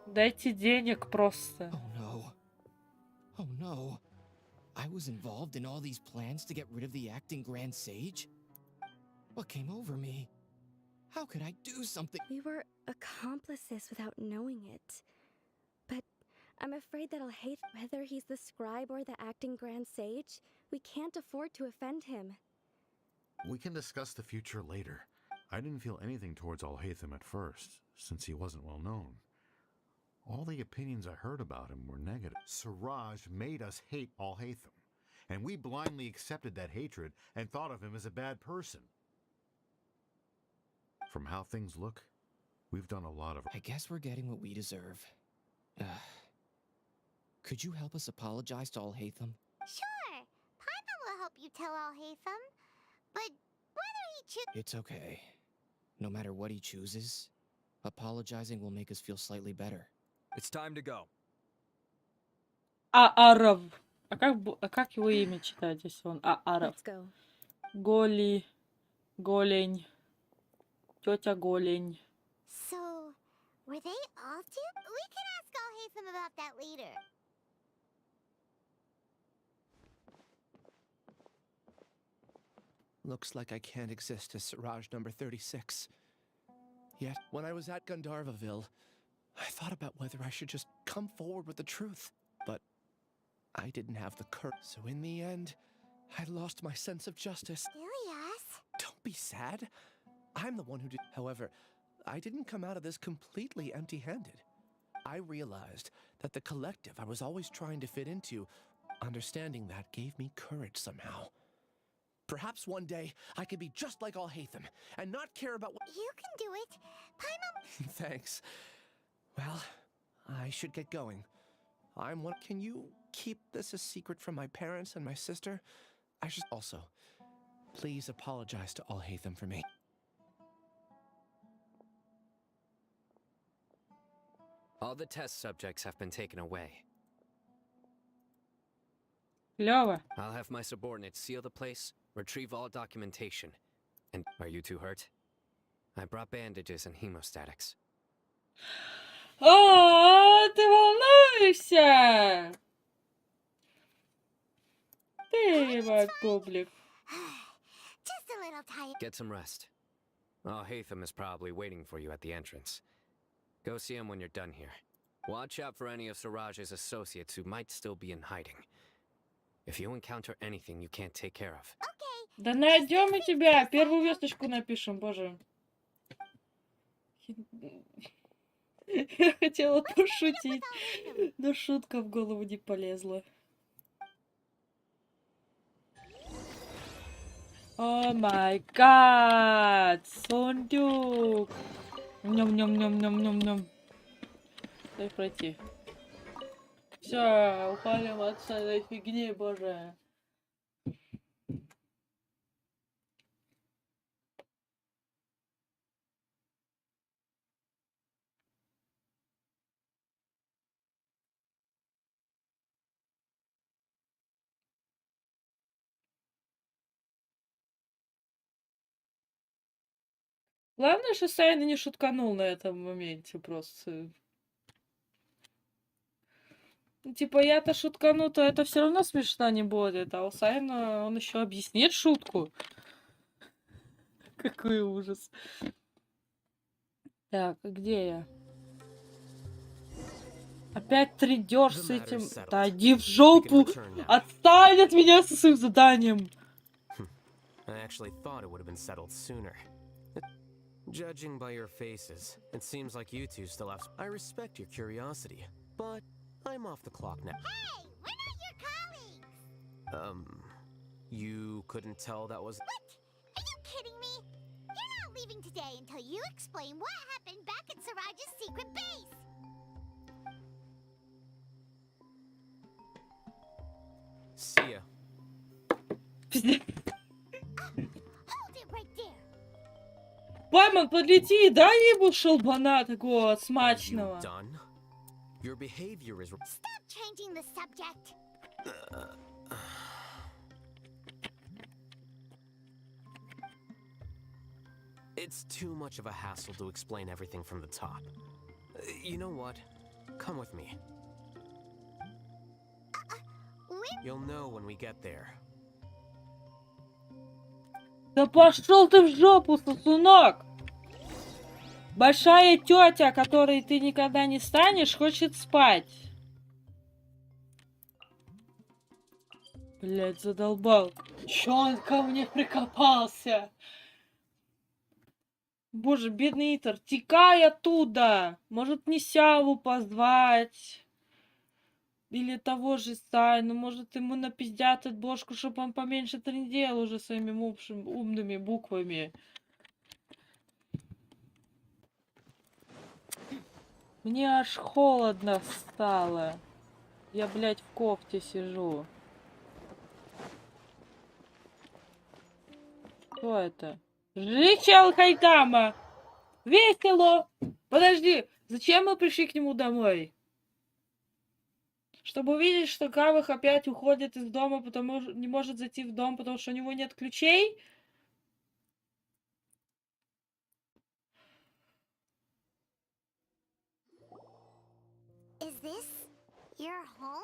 Дайте денег просто. Oh no. I was involved in all these plans to get rid of the acting Grand Sage? What came over me? How could I do something? We were accomplices without knowing it. But I'm afraid that I'll hate whether he's the scribe or the acting Grand Sage. We can't afford to offend him. We can discuss the future later. I didn't feel anything towards Al-Haytham at first, since he wasn't well known. All the opinions I heard about him were negative. Siraj made us hate Al-Haytham, and we blindly accepted that hatred and thought of him as a bad person. From how things look, we've done a lot of... I guess we're getting what we deserve. Could you help us apologize to Al-Haytham? Sure, Paimon will help you tell Al-Haytham. But whether he chooses... It's okay. No matter what he chooses, apologizing will make us feel slightly better. It's time to go. Ааров. А как его имя читать, если он Ааров? Let's go. Голи. Голень. Тетя Голень. So, were they all two? We can ask Al-Haytham about that later. Looks like I can't exist as Siraj number 36. Yet, when I was at Gandharvaville, I thought about whether I should just come forward with the truth. But I didn't have the courage. So in the end, I lost my sense of justice. Ilyas? Don't be sad. I'm the one who did. However, I didn't come out of this completely empty-handed. I realized that the collective I was always trying to fit into, understanding that gave me courage somehow. Perhaps one day I could be just like Al-Haytham and not care about what... You can do it. Paimon... Thanks. Well, I should get going. I'm one... Can you keep this a secret from my parents and my sister? I should... Also, please apologize to Al-Haytham for me. All the test subjects have been taken away. Клёво. I'll have my subordinates seal the place, retrieve all documentation. And are you too hurt? I brought bandages and hemostatics. О, ты волнуешься? Ты, мой публик. Just a little tired. Get some rest. Al-Haytham is probably waiting for you at the entrance. Go see him when you're done here. Watch out for any of Siraj's associates who might still be in hiding. If you encounter anything you can't take care of. Да найдем мы тебя. Первую весточку напишем, боже. Я хотела пошутить, но шутка в голову не полезла. О май гад! Сундук! Ням-ням-ням-ням-ням-ням. Дай пройти. Все, уходим от этой фигни, боже. Главное, что Сайна не шутканул на этом моменте просто. Типа, я-то шуткану, то это все равно смешно не будет, а у Сайна он еще объяснит шутку. Какой ужас. Так, где я? Опять тридёшь с этим. Да иди в жопу! Отстань от меня со своим заданием! I actually thought it would have been settled sooner. Judging by your faces, it seems like you two still have. I respect your curiosity, but I'm off the clock now. Hey, we're not your colleagues! You couldn't tell that was. What? Are you kidding me? You're not leaving today until you explain what happened back at Siraj's secret base! See ya. Hold it right there! Пайман, подлети и дай ему шелбана такого смачного. Done? Your behavior is. Stop changing the subject! It's too much of a hassle to explain everything from the top. You know what? Come with me. You'll know when we get there. Да пошел ты в жопу, сосунок! Большая тетя, которой ты никогда не станешь, хочет спать. Блять, задолбал. Чё он ко мне прикопался? Боже, бедный Итер, текай оттуда! Может, не Сяву позвать? Или того же Сайну, может, ему напиздят от бошку, чтобы он поменьше трындел уже своими умными буквами. Мне аж холодно стало. Я, блядь, в кофте сижу. Кто это? Жичел Хайкама! Весело! Подожди, зачем мы пришли к нему домой? Чтобы увидеть, что Кавах опять уходит из дома, потому что не может зайти в дом, потому что у него нет ключей? Is this your home?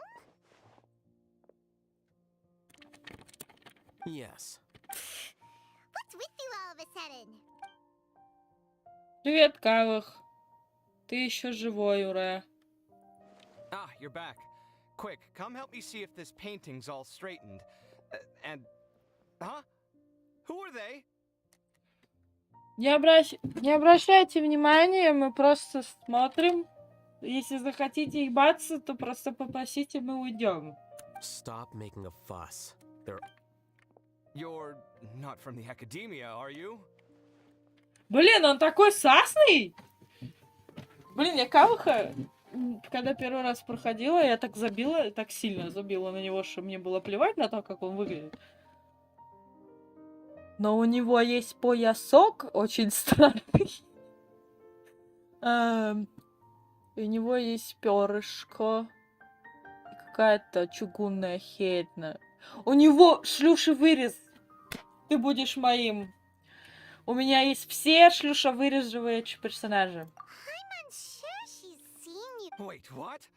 Yes. What's with you all of a sudden? Привет, Кавах. Ты еще живой, ура. Ah, you're back. Quick, come help me see if this painting's all straightened. Huh? Who are they? Не обращайте внимания, мы просто смотрим. Если захотите их баться, то просто попросите, мы уйдем. Stop making a fuss. They're. You're not from the academia, are you? Блин, он такой сасный! Блин, я Каваха, когда первый раз проходила, я так забила, так сильно забила на него, что мне было плевать на то, как он выглядит. Но у него есть поясок очень странный. У него есть перышко. Какая-то чугунная херь. У него шлюшевырез. Ты будешь моим. У меня есть все шлюшевырезовые персонажи. Wait, what?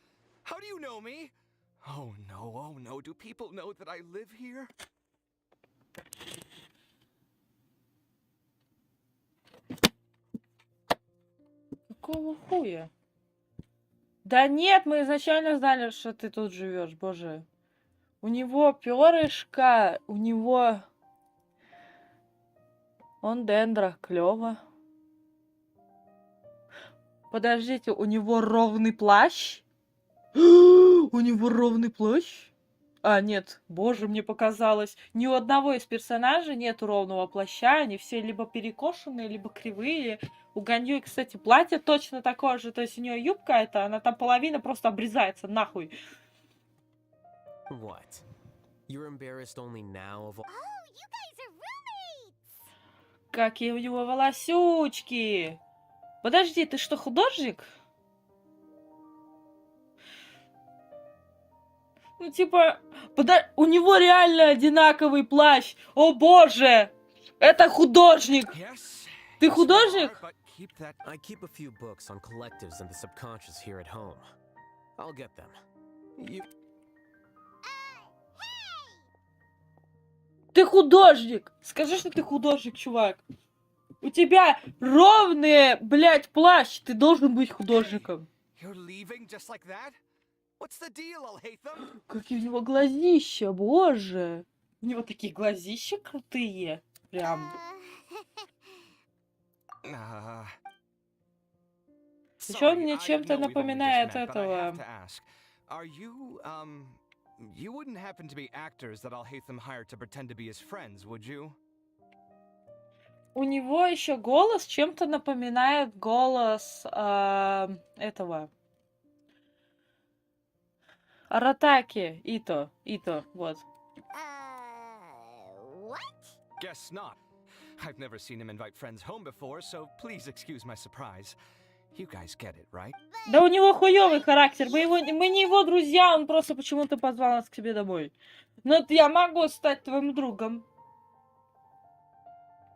How do you know me? Oh no, do people know that I live here? Какого хуя? Да нет, мы изначально знали, что ты тут живешь, боже. У него перышко, у него... Он дендра, клево. Подождите, у него ровный плащ? У него ровный плащ? А, нет, боже, мне показалось. Ни у одного из персонажей нет ровного плаща. Они все либо перекошенные, либо кривые. У Ганьюи, кстати, платье точно такое же. То есть у нее юбка эта, она там половина просто обрезается, нахуй. What? You're embarrassed only now of all... Oh, you guys are roommates! Какие у него волосючки! Подожди, ты что, художник? Ну, типа, у него реально одинаковый плащ. О, боже! Это художник! Ты художник? I keep a few books on collectives and the subconscious here at home. I'll get them. You... Ты художник! Скажи, что ты художник, чувак. У тебя ровный, блядь, плащ. Ты должен быть художником. Какие у него глазища, боже. У него такие глазища крутые. Прям. Еще он мне чем-то напоминает этого. You wouldn't happen to be actors that Alhaitham hired to pretend to be his friends, would you? У него еще голос чем-то напоминает голос этого. Аратаки. Ито, вот. What? Guess not. I've never seen him invite friends home before, so please excuse my surprise. You guys get it, right? Да у него хуёвый характер. Мы не его друзья, он просто почему-то позвал нас к себе домой. Но я могу стать твоим другом.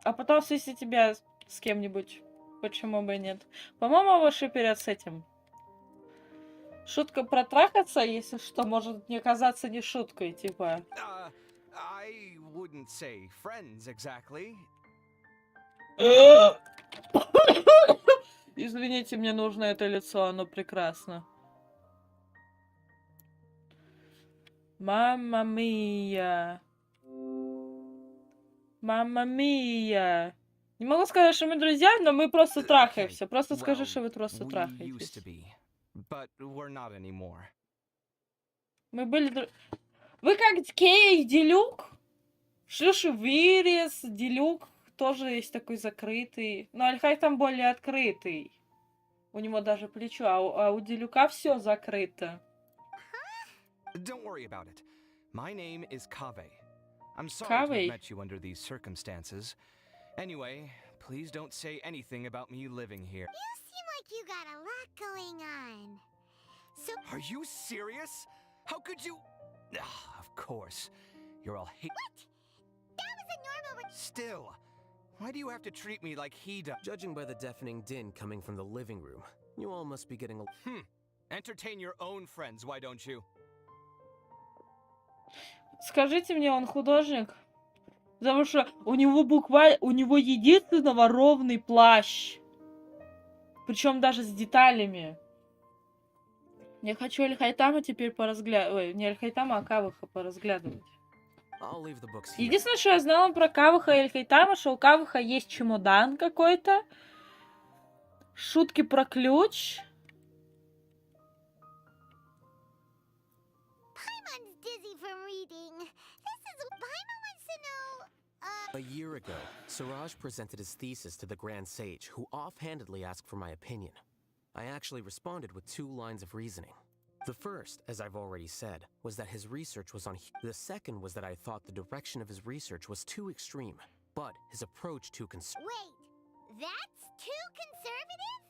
А потом свести тебя с кем-нибудь. Почему бы и нет? По-моему, его шиперят с этим. Шутка про трахаться, если что, может не казаться не шуткой, типа. I wouldn't say friends exactly. Извините, мне нужно это лицо, оно прекрасно. Мамма мия. Мамма мия. Не могу сказать, что мы друзья, но мы просто трахаемся. Просто скажи, что вы просто трахаетесь. Мы были... Вы как Кей и Делюк? Шлюши вырез, Делюк тоже есть такой закрытый. Но Альхай там более открытый. У него даже плечо, а у Делюка все закрыто. Don't worry about it. My name is Kaveh. I'm sorry to have met you under these circumstances. Anyway, please don't say anything about me living here. You seem like you got a lot going on. So... Are you serious? How could you... of course. You're all hate... What? That was a normal... Still, why do you have to treat me like he does? Judging by the deafening din coming from the living room, you all must be getting a... Entertain your own friends, why don't you? Скажите мне, он художник? Потому что у него единственного ровный плащ. Причем даже с деталями. Я хочу Эльхайтама теперь поразглядывать. Ой, не Эльхайтама, а Каваха поразглядывать. Единственное, что я знала про Каваха и Эльхайтама, что у Каваха есть чемодан какой-то. Шутки про ключ. A year ago, Siraj presented his thesis to the Grand Sage, who offhandedly asked for my opinion. I actually responded with 2 lines of reasoning. The first, as I've already said, was that his research was on... The second was that I thought the direction of his research was too extreme, but his approach too conservative. Wait, that's too conservative?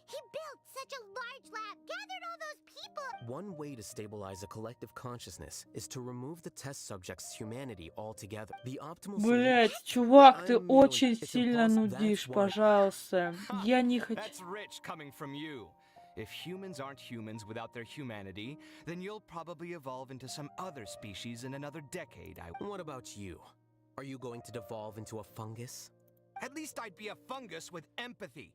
He built such a large lab, gathered all those people... One way to stabilize a collective consciousness is to remove the test subject's humanity altogether. The optimal Блять, чувак, ты очень сильно нудишь, пожалуйста. Я не хочу... That's rich coming from you. If humans aren't humans without their humanity, then you'll probably evolve into some other species in another decade. What about you? Are you going to devolve into a fungus? At least I'd be a fungus with empathy.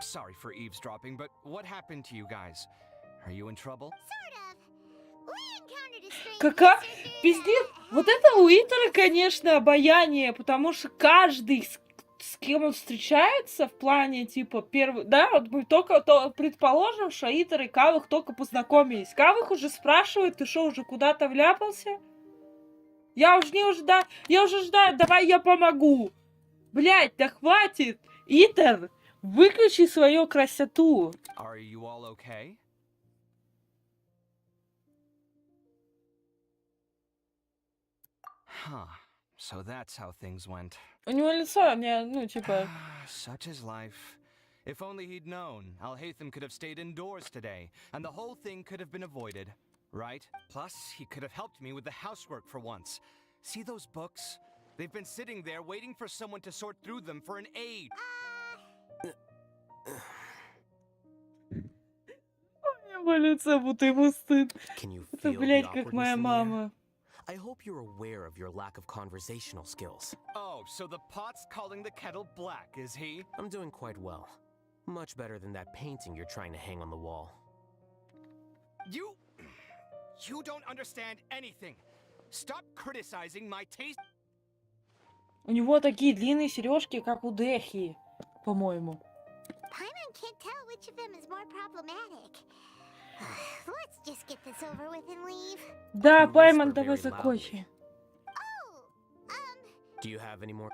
Sorry for eavesdropping, but what happened to you guys? Are you in trouble? Какая... Пиздец. Вот это у Итера, конечно, обаяние, потому что каждый, с кем он встречается, в плане, типа, первый... Да, вот мы только предположим, что Итер и Кавых только познакомились. Кавых уже спрашивает, ты что, уже куда-то вляпался? Я уже ждаю, давай я помогу. Блять, да хватит. Итер, выключи свою красоту. Are you all okay? Huh. So that's how things went. У него лицо, ну, типа... Such is life. If only he'd known, Alhaitham could have stayed indoors today, and the whole thing could have been avoided, right? Plus, he could have helped me with the housework for once. See those books? They've been sitting there waiting for someone to sort through them for an aid. Его лицо, будто ему стыд. Это, блядь, как моя мама. I hope you're aware of your lack of conversational skills. Oh, so the pot's calling the kettle black, is he? I'm doing quite well. Much better than that painting you're trying to hang on the wall. You don't understand anything. Stop criticizing my taste. У него такие длинные сережки, как у Дехи, по-моему. Paimon can't tell which of them is more problematic. Let's just get this over with and leave. Да, Паймон, давай закончи. Do you have any more?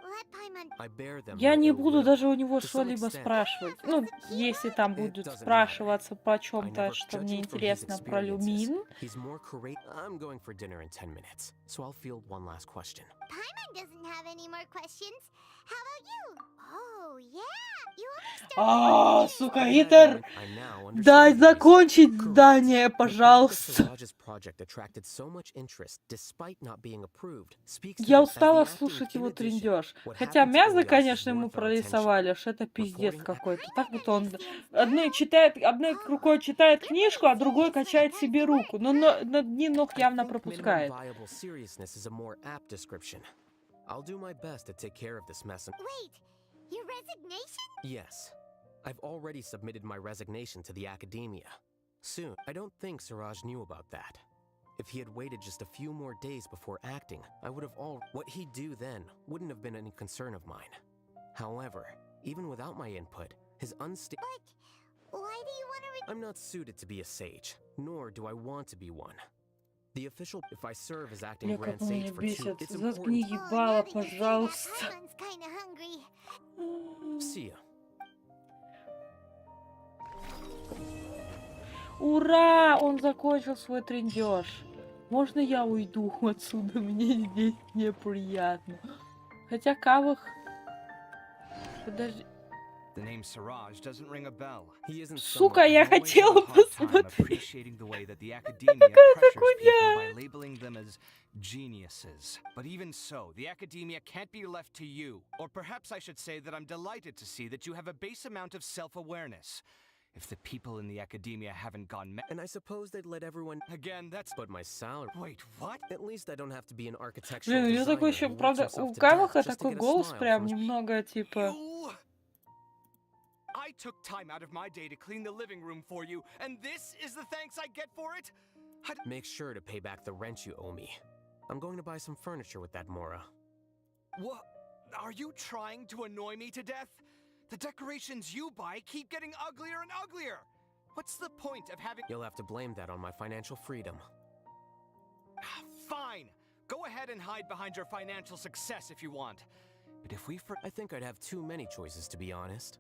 I bear them. Я не буду даже у него что-либо спрашивать. Ну, если там будут спрашиваться по чем-то, что мне интересно про Люмин. He's more courageous. I'm going for dinner in 10 minutes, so I'll field one last question. Paimon doesn't have any more questions. How about you? Oh, yeah. You А, сука, Итер! Дай закончить задание, пожалуйста. Я устала слушать его трындёж. Хотя мясо, конечно, ему прорисовали, что это пиздец какой-то. Так будто он одной рукой читает книжку, а другой качает себе руку. Но на дни ног явно пропускает. I'll do my best to take care of this mess. Wait, your resignation? Yes. I've already submitted my resignation to the academia. Soon. I don't think Siraj knew about that. If he had waited just a few more days before acting, I would have what he'd do then wouldn't have been any concern of mine. However, even without my input, his unstable... But why do you want to... I'm not suited to be a sage, nor do I want to be one. The official, if I serve as acting grand sage for 2, it's important. Заткни ебало, пожалуйста. See ya. Ура! Он закончил свой трындёж. Можно я уйду отсюда? Мне здесь неприятно. Хотя Кавых... Подожди. The name Siraj doesn't ring a bell. Сука, я хотела посмотреть. By labeling them as geniuses. But even so, the academia can't be left to you. Or perhaps I should say that I'm delighted to see that you have a base amount of self-awareness. If the people in the academia haven't gone mad... And I suppose they'd let everyone... Again, that's... But my salary... Wait, what? At least I don't have to be an architectural Блин, у него такой еще, правда, у Каваха такой голос прям немного, типа... I took time out of my day to clean the living room for you, and this is the thanks I get for it? Make sure to pay back the rent you owe me. I'm going to buy some furniture with that Mora. What? Are you trying to annoy me to death? The decorations you buy keep getting uglier and uglier. What's the point of having... You'll have to blame that on my financial freedom. Fine. Go ahead and hide behind your financial success if you want. But if we... I think I'd have too many choices, to be honest.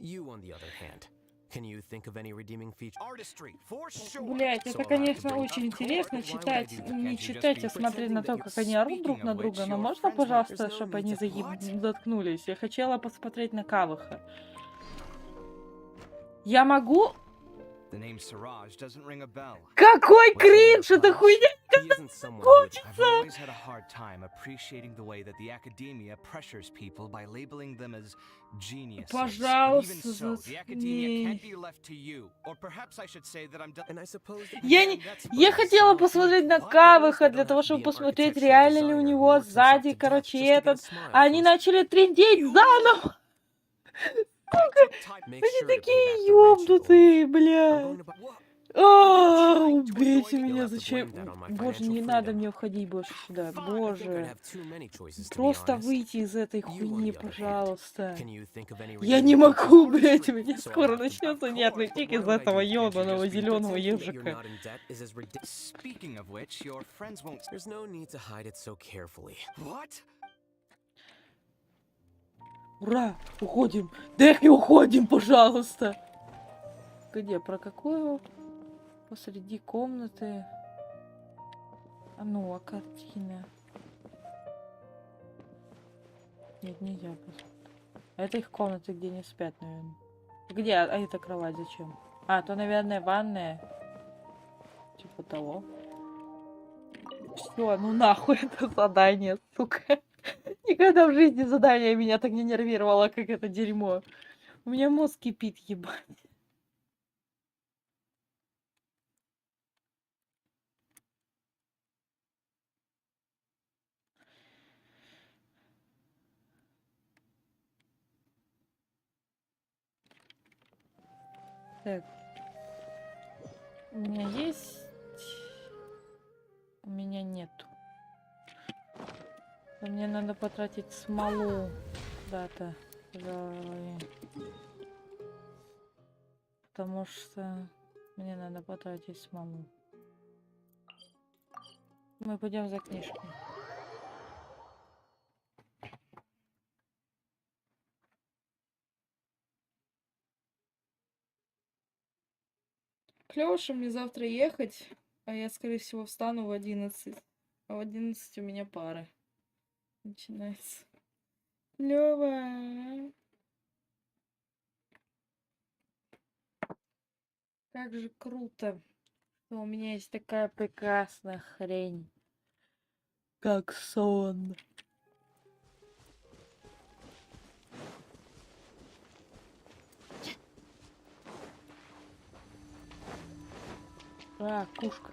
You, on the other hand, can you think of any redeeming feature? Artistry, for sure. Блять, это, конечно, очень интересно читать, не читать, а смотреть на то, как они орут друг на друга, но можно, пожалуйста, чтобы они заткнулись? Я хотела посмотреть на Каваха. Я могу... Какой кринж! Это хуйня! I've always had a hard time appreciating the way that the academia pressures people by labeling them as geniuses. Пожалуйста, Even so, the academia can't be left to you. Or perhaps I should say that I'm done. And I suppose Я хотела посмотреть на Каваха для того, чтобы посмотреть, реально ли у него сзади, короче, этот... Они начали трындеть заново! Make Они sure to pay такие back the rent you owe. ёбнутые, I'm бля. going to buy... Убейте You'll меня, have to зачем? blame that on my Боже, financial не надо freedom. мне входить больше сюда. I think I'd Боже. have too many choices, to be Просто honest. выйти из этой You, on хуйни, the other hand, пожалуйста. can you think of any Я не redeeming могу, features? блядь, у меня So I скоро have to- начнется Of нервный course, тик but why из would I этого do? Can't you ёбаного just be зеленого pretending that you're ежика. not in debt is as ridiculous. Speaking of which, your friends won't. There's no need to hide it so carefully. What? Ура! Уходим! Дэхи, уходим, пожалуйста! Где? Про какую? Посреди комнаты. А ну, а картина. Нет, нельзя. Это их комнаты, где не спят, наверное. Где? А это кровать зачем? А, то, наверное, ванная. Типа того. Все, ну нахуй это задание, сука. Никогда в жизни задание меня так не нервировало, как это дерьмо. У меня мозг кипит, ебать. Так. У меня есть... У меня нету. Мне надо потратить смолу куда-то. Потому что мне надо потратить смолу. Мы пойдем за книжкой. Клёво, что мне завтра ехать, а я, скорее всего, встану в 11. А в 11 у меня пары. Начинается. Клёво. Как же круто, что у меня есть такая прекрасная хрень, как сон. А, кушка.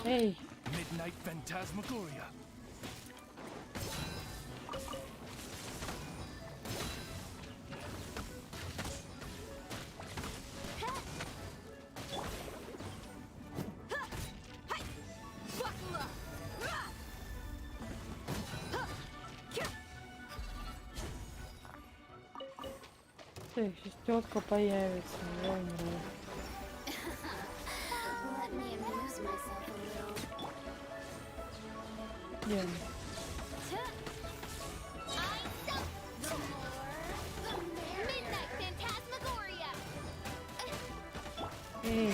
Эй. Midnight Phantasmagoria. Эх, сейчас тетка появится, я умру. Let me amuse myself a little. Где? Midnight Phantasmagoria. Эй.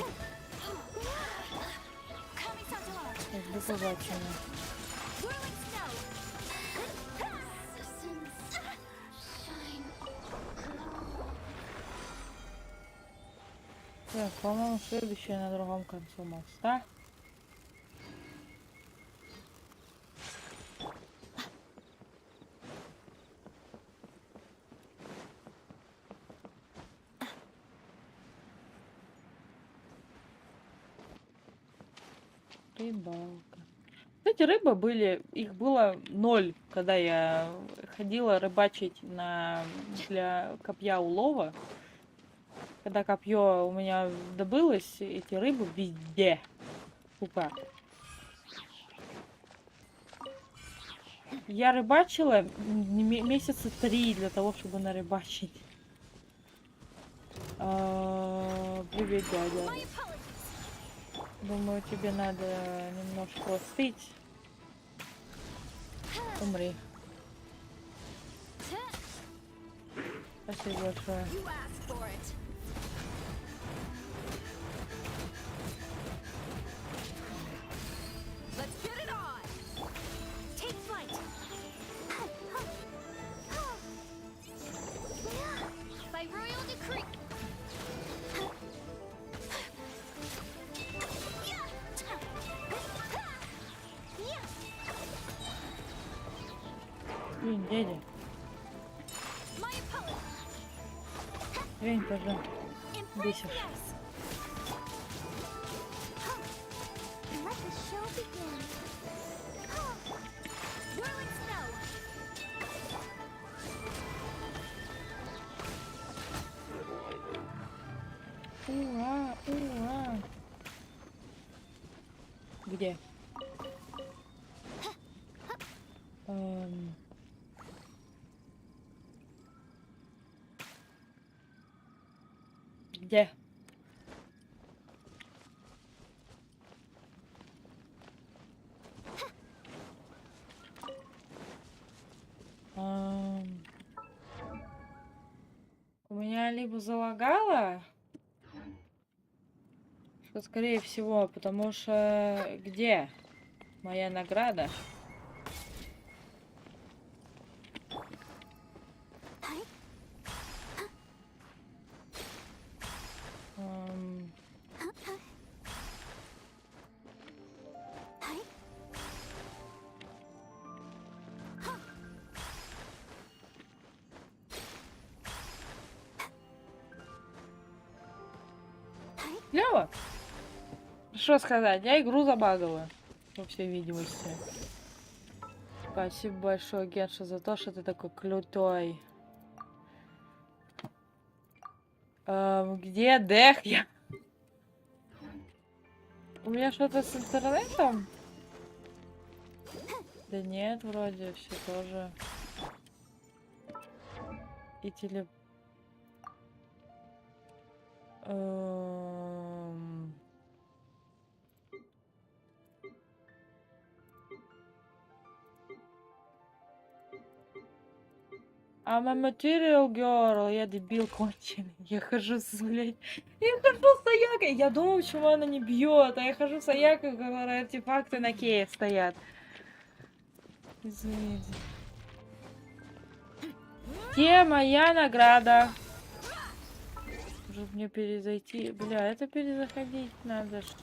Жду побачення. Так, по-моему, следующее на другом концу моста. Рыбалка. Кстати, рыбы были, их было 0, когда я ходила рыбачить для копья улова. Когда копье у меня добылось, эти рыбы везде. Сука. Я рыбачила месяца 3 для того, чтобы нарыбачить. Привет, дядя. Думаю, тебе надо немножко остыть. Умри. Спасибо большое. Блин, дядя. Блин, пожалуйста. Бесишь. show begins. Oh, whirling snow. Ура, ура. Где? Где? У меня либо залагало, что скорее всего, потому что где моя награда? Клево. Что сказать, я игру забагала, по всей видимости. Спасибо большое, Генша, за то, что ты такой крутой. Где Дэх? Я... У меня что-то с интернетом? Да нет, вроде все тоже. И теле... I'm a material girl, я дебил конченый. Я хожу с, блядь, я хожу с Аякой. Я думаю, почему она не бьет, а я хожу с Аякой, у которой артефакты на Кее стоят. Извините. Где моя награда? Может мне перезайти? Бля, это перезаходить надо, что